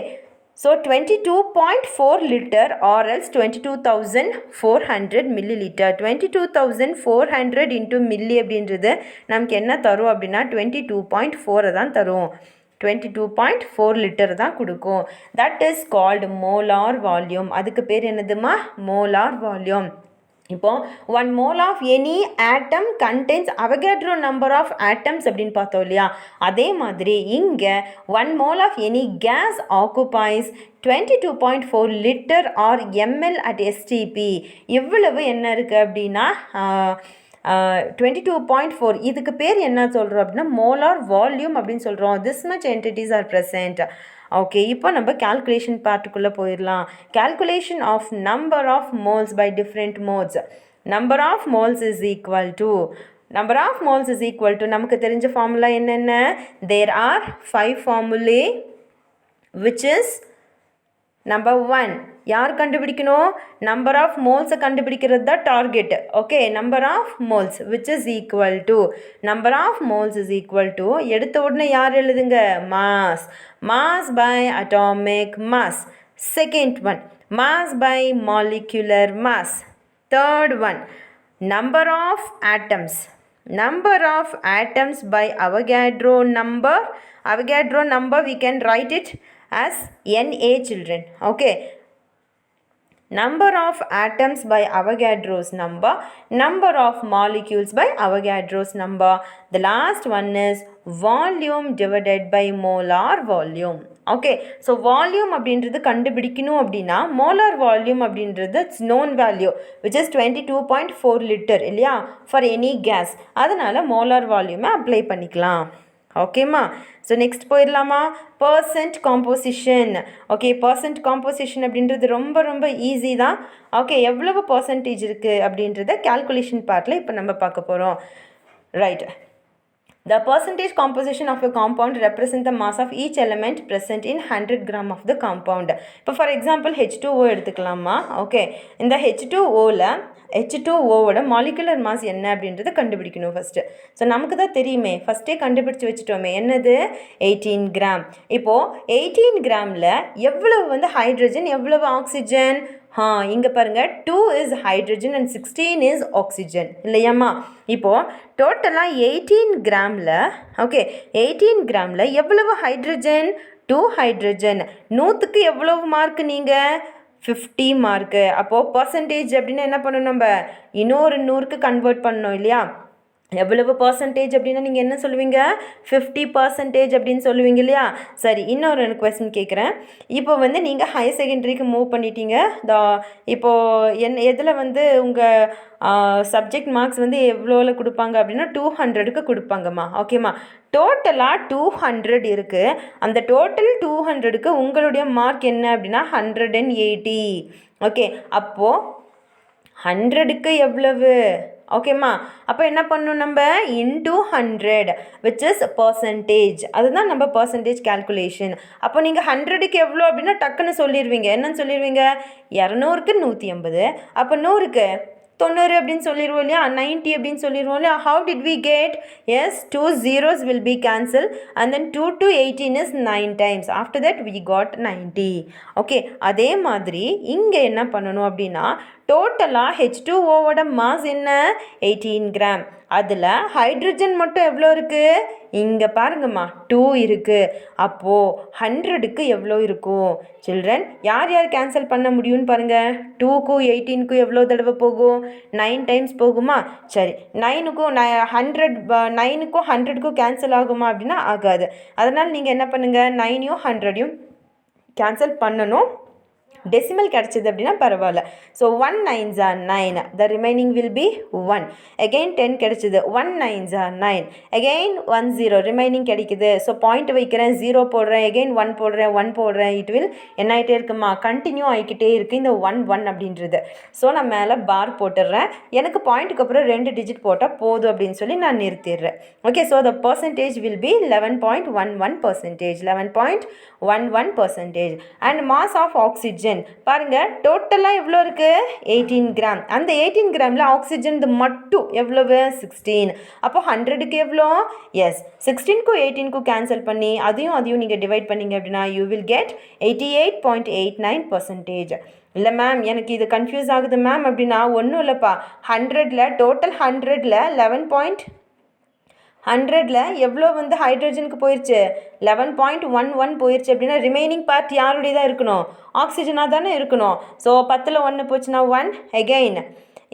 so 22.4 liter or else 22,400 milliliter. 22,400 into milli அப்படின்றது நமக்கு என்ன தரும் அப்படின்னா 22.4 தான் தரும். 22.4 லிட்டர் தான் கொடுக்கும். That is called molar volume. அதுக்கு பேர் என்னதுமா, மோலார் வால்யூம். இப்போ 1 mole of any atom contains Avogadro number of atoms அப்படின்னு பார்த்தோம் இல்லையா? அதே மாதிரி இங்கே 1 mole of any gas occupies 22.4 liter or ml at STP. இவ்வளவு என்ன இருக்குது அப்படின்னா 22.4. இதுக்கு பேர் என்ன சொல்கிறோம் அப்படின்னா மோலார் வால்யூம் அப்படின்னு சொல்கிறோம். This much entities are present. Okay, இப்போ நம்ம கால்குலேஷன் பார்ட்டுக்குள்ளே போயிடலாம். Calculation of number of moles by different modes. Number of moles is equal to நமக்கு தெரிஞ்ச ஃபார்முலா என்னென்ன, there are 5 formulae which is number 1 யார் கண்டுபிடிக்கணும், நம்பர் ஆஃப் மோல்ஸை கண்டுபிடிக்கிறது தான் target. Okay, number of moles which is equal to எடுத்த உடனே யார் எழுதுங்க, mass by atomic mass. Second one mass by molecular mass. Third one number of atoms by Avogadro number we can write it as Na, children. Okay, number of atoms by Avogadro's number of molecules by Avogadro's number. The last one is volume divided by molar volume. Okay, so volume அப்படின்றது கண்டுபிடிக்கணும் அப்படின்னா molar volume அப்படின்றது it's known value which is 22.4 liter இல்லையா, for any gas. அதனால் molar volume அப்ளை பண்ணிக்கலாம். ஓகேம்மா. ஸோ நெக்ஸ்ட் போயிடலாமா? Percent composition. Okay, percent composition அப்படின்றது ரொம்ப ரொம்ப ஈஸி தான். ஓகே, எவ்வளவு பர்சன்டேஜ் இருக்குது அப்படின்றத கால்குலேஷன் பார்ட்டில் இப்போ நம்ம பார்க்க போகிறோம். Right. The percentage composition of a compound represent the mass of each element present in 100 gram of the compound. இப்போ ஃபார் எக்ஸாம்பிள் H2O எடுத்துக்கலாமா? ஓகே, இந்த H2Oவில் H2Oவோட மாலிகுலர் மாஸ் என்ன அப்படின்றத கண்டுபிடிக்கணும் ஃபஸ்ட்டு. ஸோ நமக்கு தான் தெரியுமே, ஃபஸ்ட்டே கண்டுபிடிச்சி வச்சுட்டோமே, என்னது 18 கிராம். இப்போது 18 கிராமில் எவ்வளவு வந்து ஹைட்ரஜன், எவ்வளவு ஆக்சிஜன்? இங்கே பாருங்கள், 2 is hydrogen and 16 is oxygen இல்லையாம்மா? இப்போது டோட்டலாக 18 கிராமில், ஓகே, 18 கிராமில் எவ்வளவு ஹைட்ரஜன்? 2 ஹைட்ரஜன். 100க்கு எவ்வளவு மார்க்கு நீங்கள்? 50 மார்க்கு. அப்போது பர்சன்டேஜ் அப்படின்னா என்ன பண்ணணும்? நம்ம இன்னொரு 100க்கு கன்வெர்ட் பண்ணணும் இல்லையா? எவ்வளவு பர்சன்டேஜ் அப்படின்னா நீங்கள் என்ன சொல்லுவீங்க? 50% அப்படின்னு சொல்லுவீங்க இல்லையா? சரி, இன்னொரு கொஸ்டின் கேட்குறேன். இப்போ வந்து நீங்கள் ஹையர் செகண்டரிக்கு மூவ் பண்ணிட்டீங்க. இப்போது எதில் வந்து உங்கள் சப்ஜெக்ட் மார்க்ஸ் வந்து எவ்வளோவில் கொடுப்பாங்க அப்படின்னா 200க்கு கொடுப்பாங்கம்மா. ஓகேம்மா, டோட்டலாக 200 இருக்குது. அந்த டோட்டல் 200க்கு உங்களுடைய மார்க் என்ன அப்படின்னா 180. ஓகே, அப்போது 100க்கு எவ்வளவு? ஓகேம்மா, அப்போ என்ன பண்ணணும்? நம்ம இன்டூ 100 விச் இஸ் பர்சன்டேஜ். அதுதான் நம்ம பர்சன்டேஜ் கேல்குலேஷன். அப்போ நீங்கள் 100க்கு எவ்வளோ அப்படின்னா டக்குன்னு சொல்லிடுவீங்க. என்னன்னு சொல்லிடுவீங்க? 200க்கு 180. அப்போ 100க்கு 90 அப்படின்னு சொல்லிடுவோம் இல்லையா? 90 அப்படின்னு சொல்லிடுவோம் இல்லையா? How did we get? Yes, 2 zeros will be cancelled and then 2 to 18 is 9 times. After that we got 90. Okay, அதே மாதிரி இங்கே என்ன பண்ணணும் அப்படின்னா டோட்டலாக H2Oவோட மாஸ் என்ன? 18 கிராம். அதில் ஹைட்ரஜன் மட்டும் எவ்வளோ இருக்குது? இங்கே பாருங்கம்மா, 2 இருக்குது. அப்போது 100க்கு எவ்வளோ இருக்கும்? சில்ட்ரன், யார் யார் கேன்சல் பண்ண முடியும்னு பாருங்கள். 2க்கும் 18க்கும் எவ்வளோ தடவை போகும்? 9 டைம்ஸ் போகுமா? சரி, 9க்கும் 100க்கும் கேன்சல் ஆகுமா அப்படின்னா ஆகாது. அதனால் நீங்கள் என்ன பண்ணுங்கள்? 9யும் 100யும் கேன்சல் பண்ணணும். டெசிமல் கிடச்சிது அப்படின்னா பரவாயில்ல. So 1 9s are 9. The remaining will be 1. Again 10 கிடச்சிது. 1 9s are 9. Again 1 0 remaining கிடைக்குது. ஸோ பாயிண்ட் வைக்கிறேன், 0 போடுறேன், again 1 போடுறேன், 1 போடுறேன். இட் வில் என்ன ஆகிட்டே இருக்குமா? கண்டினியூ ஆகிக்கிட்டே இருக்குது இந்த 1 1 அப்படின்றது. ஸோ நான் மேலே பார் போட்டுடுறேன். எனக்கு பாயிண்ட்டுக்கு அப்புறம் 2 டிஜிட் போட்டால் போதும் அப்படின்னு சொல்லி நான் நிறுத்திடுறேன். Okay, so the percentage will be 11.11%. 11.11%. And mass of oxygen பாருங்க, டோட்டலாக எவ்வளோ இருக்குது? 18 கிராம். அந்த 18 கிராமில் ஆக்சிஜன் மட்டும் எவ்வளவு? 16. அப்போ 100க்கு எவ்வளோ? எஸ், 16க்கும் 18க்கும் கேன்சல் பண்ணி அதையும் நீங்கள் டிவைட் பண்ணிங்க அப்படின்னா யூ வில் கெட் 88.89%. இல்லை மேம், எனக்கு இது கன்ஃபியூஸ் ஆகுது மேம் அப்படின்னா ஒன்றும் இல்லைப்பா. 100ல் டோட்டல் 100ல் 100ல் எவ்வளோ வந்து ஹைட்ரஜனுக்கு போயிடுச்சு? 11.11 போயிடுச்சு அப்படின்னா ரிமைனிங் பார்ட் யாருடைய தான் இருக்கணும்? ஆக்சிஜனாக தானே இருக்கணும். ஸோ 10ல் 1 போச்சுன்னா 1. எகெயின்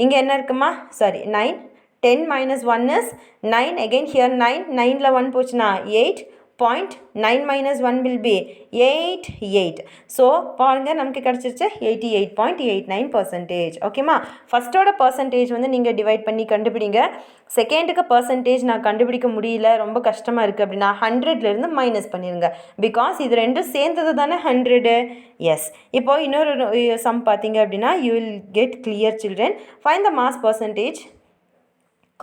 இங்கே என்ன இருக்குமா? Sorry, 9. 10 minus 1 is 9. Again here 9. 9ல் 1 போச்சுன்னா 8.9 minus 1 will be 8. ஸோ பாருங்கள், நமக்கு கிடச்சிருச்சு 88.89%. ஓகேம்மா, ஃபஸ்ட்டோட பர்சன்டேஜ் வந்து நீங்கள் டிவைட் பண்ணி கண்டுபிடிங்க. செகண்டுக்கு பர்சன்டேஜ் நான் கண்டுபிடிக்க முடியல, ரொம்ப கஷ்டமாக இருக்குது அப்படின்னா 100லேருந்து மைனஸ் பண்ணிடுங்க. பிகாஸ் இது ரெண்டும் சேர்ந்தது தானே 100. எஸ், இப்போது இன்னொரு சம் பார்த்தீங்க அப்படின்னா you will get clear children. Find the mass percentage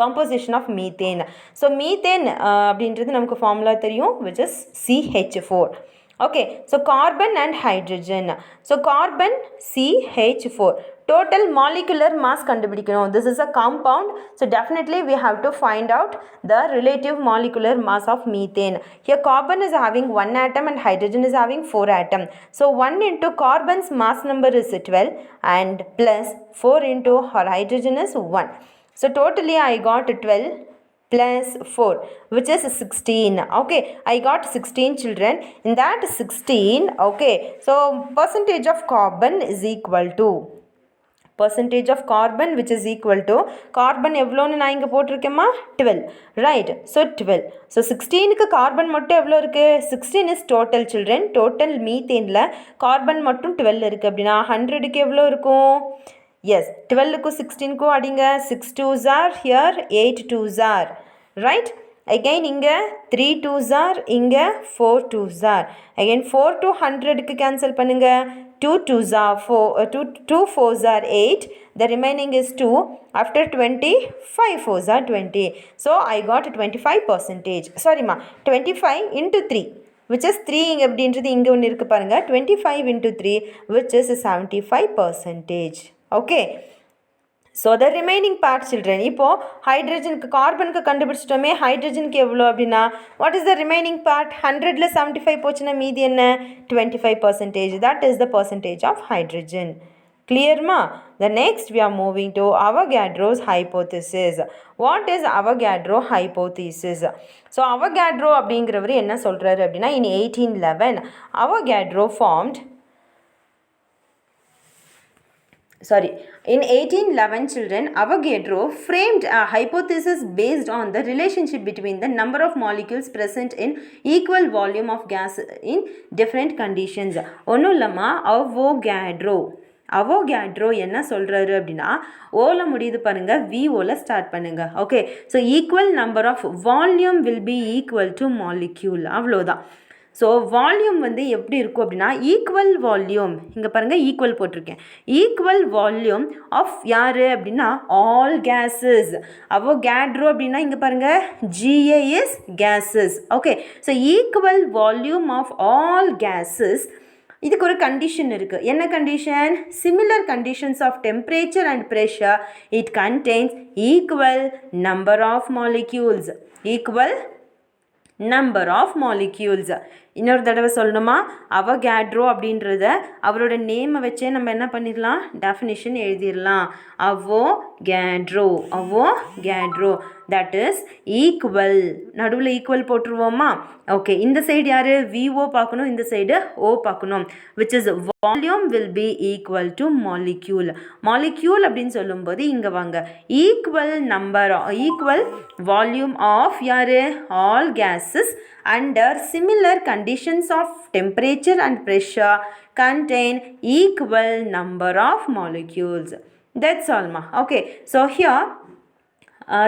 composition of methane. So methane அப்படின்றது நமக்கு ஃபார்முலா தெரியும், which is CH4. Okay, so carbon and hydrogen. So carbon CH4 total molecular mass கண்டுபிடிக்கணும். This is a compound, so definitely we have to find out the relative molecular mass of methane. Here carbon is having 1 atom and hydrogen is having 4 atom. So 1 into carbon's mass number is 12 and plus 4 into her hydrogen is 1. So totally I got 12 plus 4 which is 16. Okay, I got 16 children. In that 16, okay, so percentage of carbon is equal to percentage of carbon which is equal to carbon எவ்வளோன்னு நான் இங்கே போட்டிருக்கேம்மா? 12. Right, so 12. So 16க்கு கார்பன் மட்டும் எவ்வளோ இருக்குது? 16 is total children. டோட்டல் மீத்தேனில் கார்பன் மட்டும் 12 இருக்குது அப்படின்னா 100க்கு எவ்வளோ இருக்கும்? Yes, 12க்கும் 16க்கும் அடிங்க. 6 2s are here, 8 2s are. Right? again இங்கே 3 2s are இங்கே 4 2s are again 4 to 100க்கு cancel பண்ணுங்க 2 2s are 4 2 4s are 8 the remaining is 2 after 20 5 4s are 20 so I got 25% sorry ma 25 into 3 which is 3 அப்படின்றது இங்கே ஒன்று இருக்கு பாருங்க 25 into 3 which is 75% okay so the remaining part children இப்போ ஹைட்ரஜனுக்கு கார்பனுக்கு கண்டுபிடிச்சிட்டோமே ஹைட்ரஜனுக்கு எவ்வளோ அப்படின்னா what is the remaining part 100ல 75 போச்சுன்னா மீதி என்ன 25% that is the percentage of hydrogen clear ma the next we are moving to Avogadro's hypothesis what is Avogadro hypothesis so Avogadro அப்படிங்கிறவர் என்ன சொல்றாரு அப்படின்னா in 1811 Avogadro formed in 1811 children Avogadro framed a hypothesis based on the relationship between the number of molecules present in equal volume of gas in different conditions ஒன்றும் இல்லைம்மா Avogadro என்ன சொல்கிறாரு அப்படின்னா ஓல முடியுது பாருங்க VOல ஸ்டார்ட் பண்ணுங்க okay so equal number of volume will be equal to molecule அவ்வளோதான் ஸோ வால்யூம் வந்து எப்படி இருக்கும் அப்படின்னா ஈக்குவல் வால்யூம் இங்கே பாருங்கள் ஈக்குவல் போட்டிருக்கேன் ஈக்குவல் வால்யூம் ஆஃப் யார் அப்படின்னா ஆல் கேஸஸ் Avogadro அப்படின்னா இங்கே பாருங்கள் GAS gases okay so equal volume of all gases இதுக்கு ஒரு கண்டிஷன் இருக்குது என்ன condition similar conditions of temperature and pressure it contains equal number of molecules equal number of molecules இன்னொரு தடவை சொல்லணுமா Avogadro அப்படின்றத அவரோட நேமை வச்சே நம்ம என்ன பண்ணிடலாம் டெஃபினிஷன் எழுதிடலாம் Avogadro தட் இஸ் ஈக்குவல் நடுவில் ஈக்குவல் போட்டுருவோமா ஓகே இந்த சைடு யார் VO பார்க்கணும் இந்த சைடு O பார்க்கணும் which is volume will be equal to molecule அப்படின்னு சொல்லும்போது இங்கே வாங்க ஈக்குவல் வால்யூம் ஆஃப் யார் all gases under similar conditions of temperature and pressure contain equal number of molecules that's all ma okay so here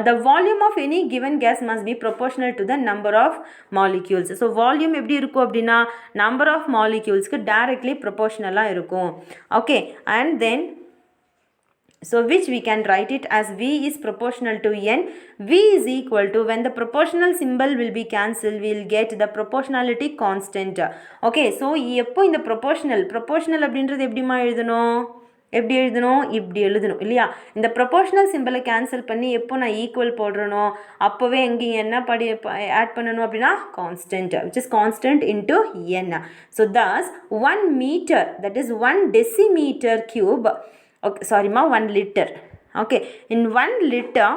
the volume of any given gas must be proportional to the number of molecules so volume எப்படி இருக்கும் அப்படின்னா number of moleculesக்கு directly proportional இருக்கும் okay and then so which we can write it as V is proportional to N. V is equal to when the proportional symbol will be cancelled, we will get the proportionality constant. Okay, so எப்போ இந்த proportional அப்படின்றது எப்படிமா எழுதணும் இப்படி எழுதணும் இல்லையா இந்த ப்ரொபோர்ஷனல் சிம்பிளை கேன்சல் பண்ணி எப்போ நான் ஈக்குவல் போடுறனோ அப்போவே எங்கே என்ன ஆட் பண்ணணும் அப்படின்னா constant which is constant into N. So thus 1 meter that is 1 decimeter cube okay sorry ma 1 liter okay in 1 liter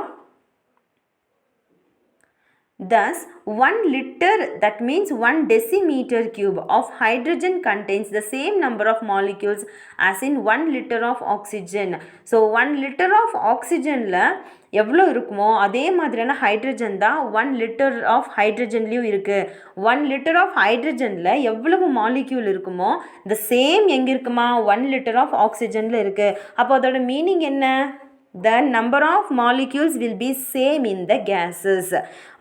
thus 1 liter that means 1 decimeter cube of hydrogen contains the same number of molecules as in 1 liter of oxygen so 1 liter of oxygen la எவ்வளோ இருக்குமோ அதே மாதிரியான ஹைட்ரஜன் தான் 1 லிட்டர் ஆஃப் ஹைட்ரஜன்லேயும் இருக்குது 1 லிட்டர் ஆஃப் ஹைட்ரஜனில் எவ்வளவு மாலிக்யூல் இருக்குமோ இந்த சேம் எங்கே இருக்குமா 1 லிட்டர் ஆஃப் ஆக்சிஜனில் இருக்குது அப்போ அதோட மீனிங் என்ன the number of molecules will be same in the gases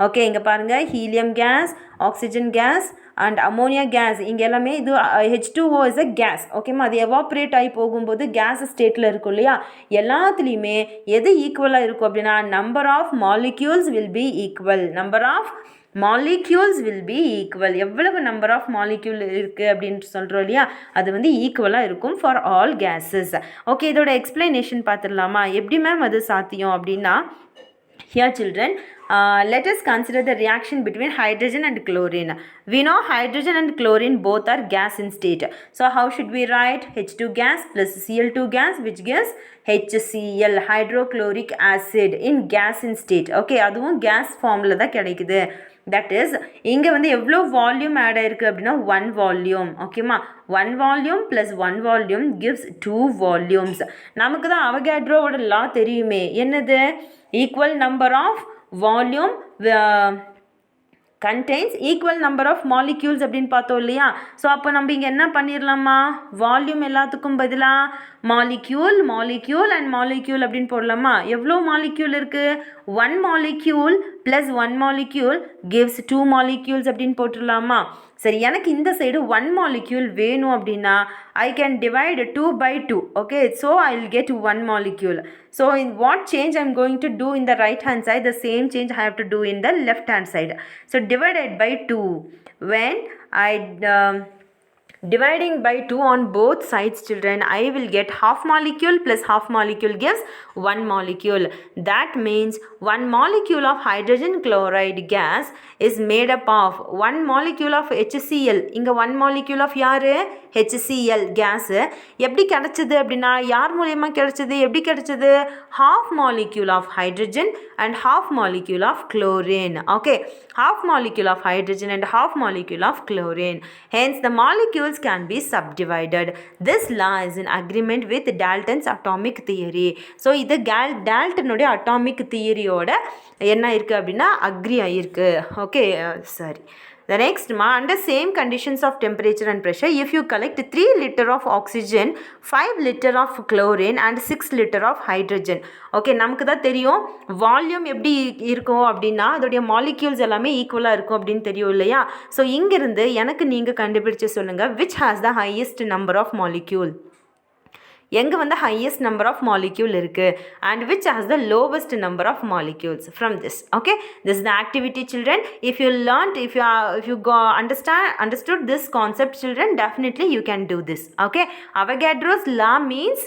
okay இங்க பாருங்க helium gas oxygen gas and ammonia gas இங்க எல்லாமே இது H2O is a gas ஓகேமா அது எவாப்ரேட் ஆகி போகும்போது கேஸ் ஸ்டேட்டில் இருக்கும் இல்லையா எல்லாத்துலேயுமே எது ஈக்குவலாக இருக்கும் அப்படின்னா number of molecules will be equal molecules will be equal எவ்வளவு number of molecule இருக்குது அப்படின்ட்டு சொல்கிறோம் இல்லையா அது வந்து ஈக்குவலாக இருக்கும் for all gases ஓகே இதோட எக்ஸ்பிளனேஷன் பார்த்துடலாமா எப்படி மேம் அது சாத்தியம் அப்படின்னா here children let us consider the reaction between hydrogen and chlorine we know hydrogen and chlorine both are gas in state so how should we write H2 gas plus Cl2 gas which gives HCl hydrochloric acid in gas in state okay அதுவும் gas formல தான் கிடைக்குது that is இங்கே வந்து எவ்வளோ வால்யூம் ஆட் ஆயிருக்கு அப்படின்னா 1 வால்யூம் ஓகேமா 1 volume plus 1 volume gives 2 volumes நமக்கு தான் அவகேட்ரோவோட லா தெரியுமே என்னது equal number of volume contains equal number of molecules அப்படின்னு பார்த்தோம் இல்லையா ஸோ அப்போ நம்ம இங்கே என்ன பண்ணிடலாமா வால்யூம் எல்லாத்துக்கும் பதிலாக மாலிக்யூல் மாலிக்யூல் அண்ட் மாலிக்யூல் அப்படின்னு போடலாமா? எவ்வளோ மாலிக்யூல் இருக்குது? 1 molecule plus 1 molecule gives 2 molecules அப்படின்னு போட்டுடலாமா? சரி, எனக்கு இந்த சைடு 1 molecule வேணும் அப்படின்னா I can divide 2 by 2. Okay, so I will get 1 molecule. So in what change I am going to do in the right hand side, the same change I have to do in the left hand side. So divided by 2. When I dividing by 2 on both sides, children, I will get half molecule plus half molecule gives 1 molecule. That means 1 molecule of hydrogen chloride gas is made up of 1 molecule of HCl. இங்க 1 molecule of யாரு? HCl gas. எப்படி கிடைச்சது அப்படின்னா யார் மூலமா கிடைச்சது? எப்படி கிடைச்சது? half molecule of hydrogen and half molecule of chlorine. Okay, half molecule of hydrogen and half molecule of chlorine. Hence the molecules can be subdivided. This law is in agreement with Dalton's atomic theory. So இது டால்டனுடைய atomic theoryயோட என்ன இருக்கு அப்படின்னா அக்ரி ஆயிருக்கு. ஓகே, சரி. The next, under same conditions of temperature and pressure, if you collect 3 liter of oxygen, 5 liter of chlorine and 6 liter of hydrogen. Okay, நமக்கு தான் தெரியும் வால்யூம் எப்படி இருக்கும் அப்படின்னா அதோடைய மாலிக்யூல்ஸ் எல்லாமே ஈக்குவலாக இருக்கும் அப்படின்னு தெரியும் இல்லையா? ஸோ இங்கிருந்து எனக்கு நீங்கள் கண்டுபிடிச்சு சொல்லுங்கள், which has the highest number of molecule? எங்கே வந்து highest number of molecule இருக்குது and which has the lowest number of molecules from this. Okay, this is the activity, children. If you learned, if you understood this concept, children, definitely you can do this. Okay, Avogadro's law means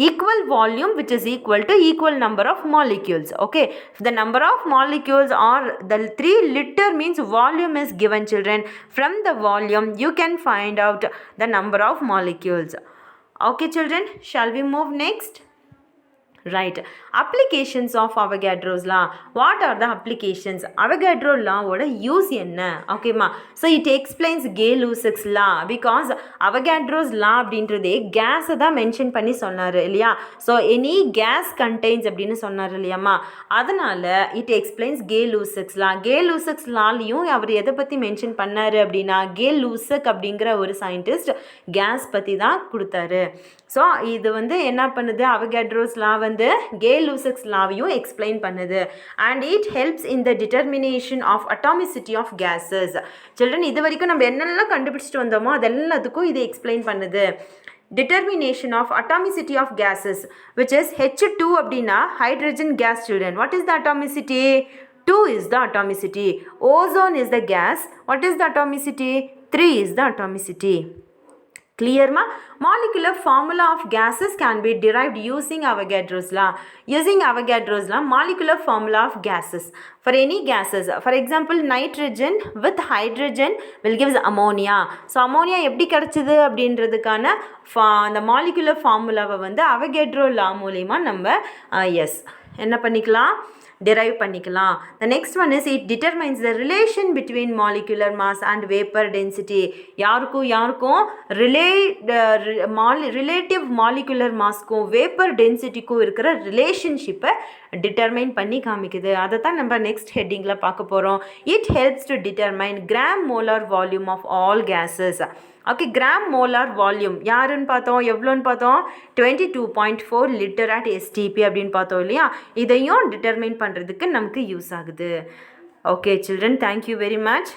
equal volume which is equal to equal number of molecules. Okay, if the number of molecules are the 3 liter means volume is given, children. From the volume you can find out the number of molecules. Okay, children, shall we move next? Right, applications of Avogadro's law. What are the applications? Avogadro law oda use enna? Okay ma, so it explains Gay-Lussac's law because Avogadro's law அப்படின்றது gas தான் மென்ஷன் பண்ணி சொன்னாரு இல்லையா? so any gas contains அப்படின்னு சொன்னாரு இல்லையாமா? அதனால it explains Gay-Lussac's law. Gay-Lussac's lawலையும் அவர் எதை பற்றி மென்ஷன் பண்ணாரு அப்படின்னா Gay-Lussac அப்படிங்கிற ஒரு சயின்டிஸ்ட் கேஸ் பற்றி தான் கொடுத்தாரு. ஸோ இது வந்து என்ன பண்ணுது? Avogadro's law வந்து Gay-Lussac's lawவையும் எக்ஸ்பிளைன் பண்ணுது. And it helps in the determination of atomicity of gases. Children, இது வரைக்கும் நம்ம என்னெல்லாம் கண்டுபிடிச்சிட்டு வந்தோமோ அதெல்லாத்துக்கும் இது எக்ஸ்பிளைன் பண்ணுது. determination of atomicity of gases, which is H2 அப்படின்னா hydrogen gas, children. What is the atomicity? 2 is the atomicity. Ozone is the gas. What is the atomicity? 3 is the atomicity. Clear ma? Molecular formula of gases can be derived using Avogadro's law. Using Avogadro's law, molecular formula of gases. For any gases, for example, nitrogen with hydrogen will give ammonia. So ammonia எப்படி கிடைச்சது அப்படின்றதுக்கான அந்த molecular formulaவை வந்து Avogadro law மூலமா நம்ம என்ன பண்ணிக்கலாம்? derive பண்ணிக்கலாம். The next one is it determines the relation between molecular mass and vapor density. யாருக்கும் relative molecular massக்கும் vapor densityக்கும் இருக்கிற ரிலேஷன்ஷிப்பை டிட்டர்மைன் பண்ணி காமிக்குது. அதை தான் நம்ம நெக்ஸ்ட் ஹெட்டிங்கில் பார்க்க போகிறோம். It helps to determine gram molar volume of all gases. Okay, gram molar volume யாருன்னு பார்த்தோம்? எவ்வளோன்னு பார்த்தோம்? 22.4 லிட்டர் அட் எஸ்டிபி அப்படின்னு பார்த்தோம் இல்லையா? இதையும் டிட்டர்மைன் பண்ணுறதுக்கு நமக்கு யூஸ் ஆகுது. Okay children, thank you very much.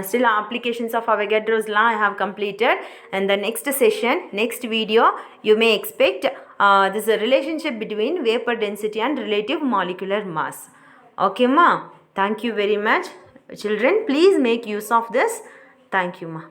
Still applications of Avogadro's law I have completed. And the next session, next video, you may expect this is a relationship between vapor density and relative molecular mass. Okay ma, thank you very much. Children, please make use of this. Thank you ma.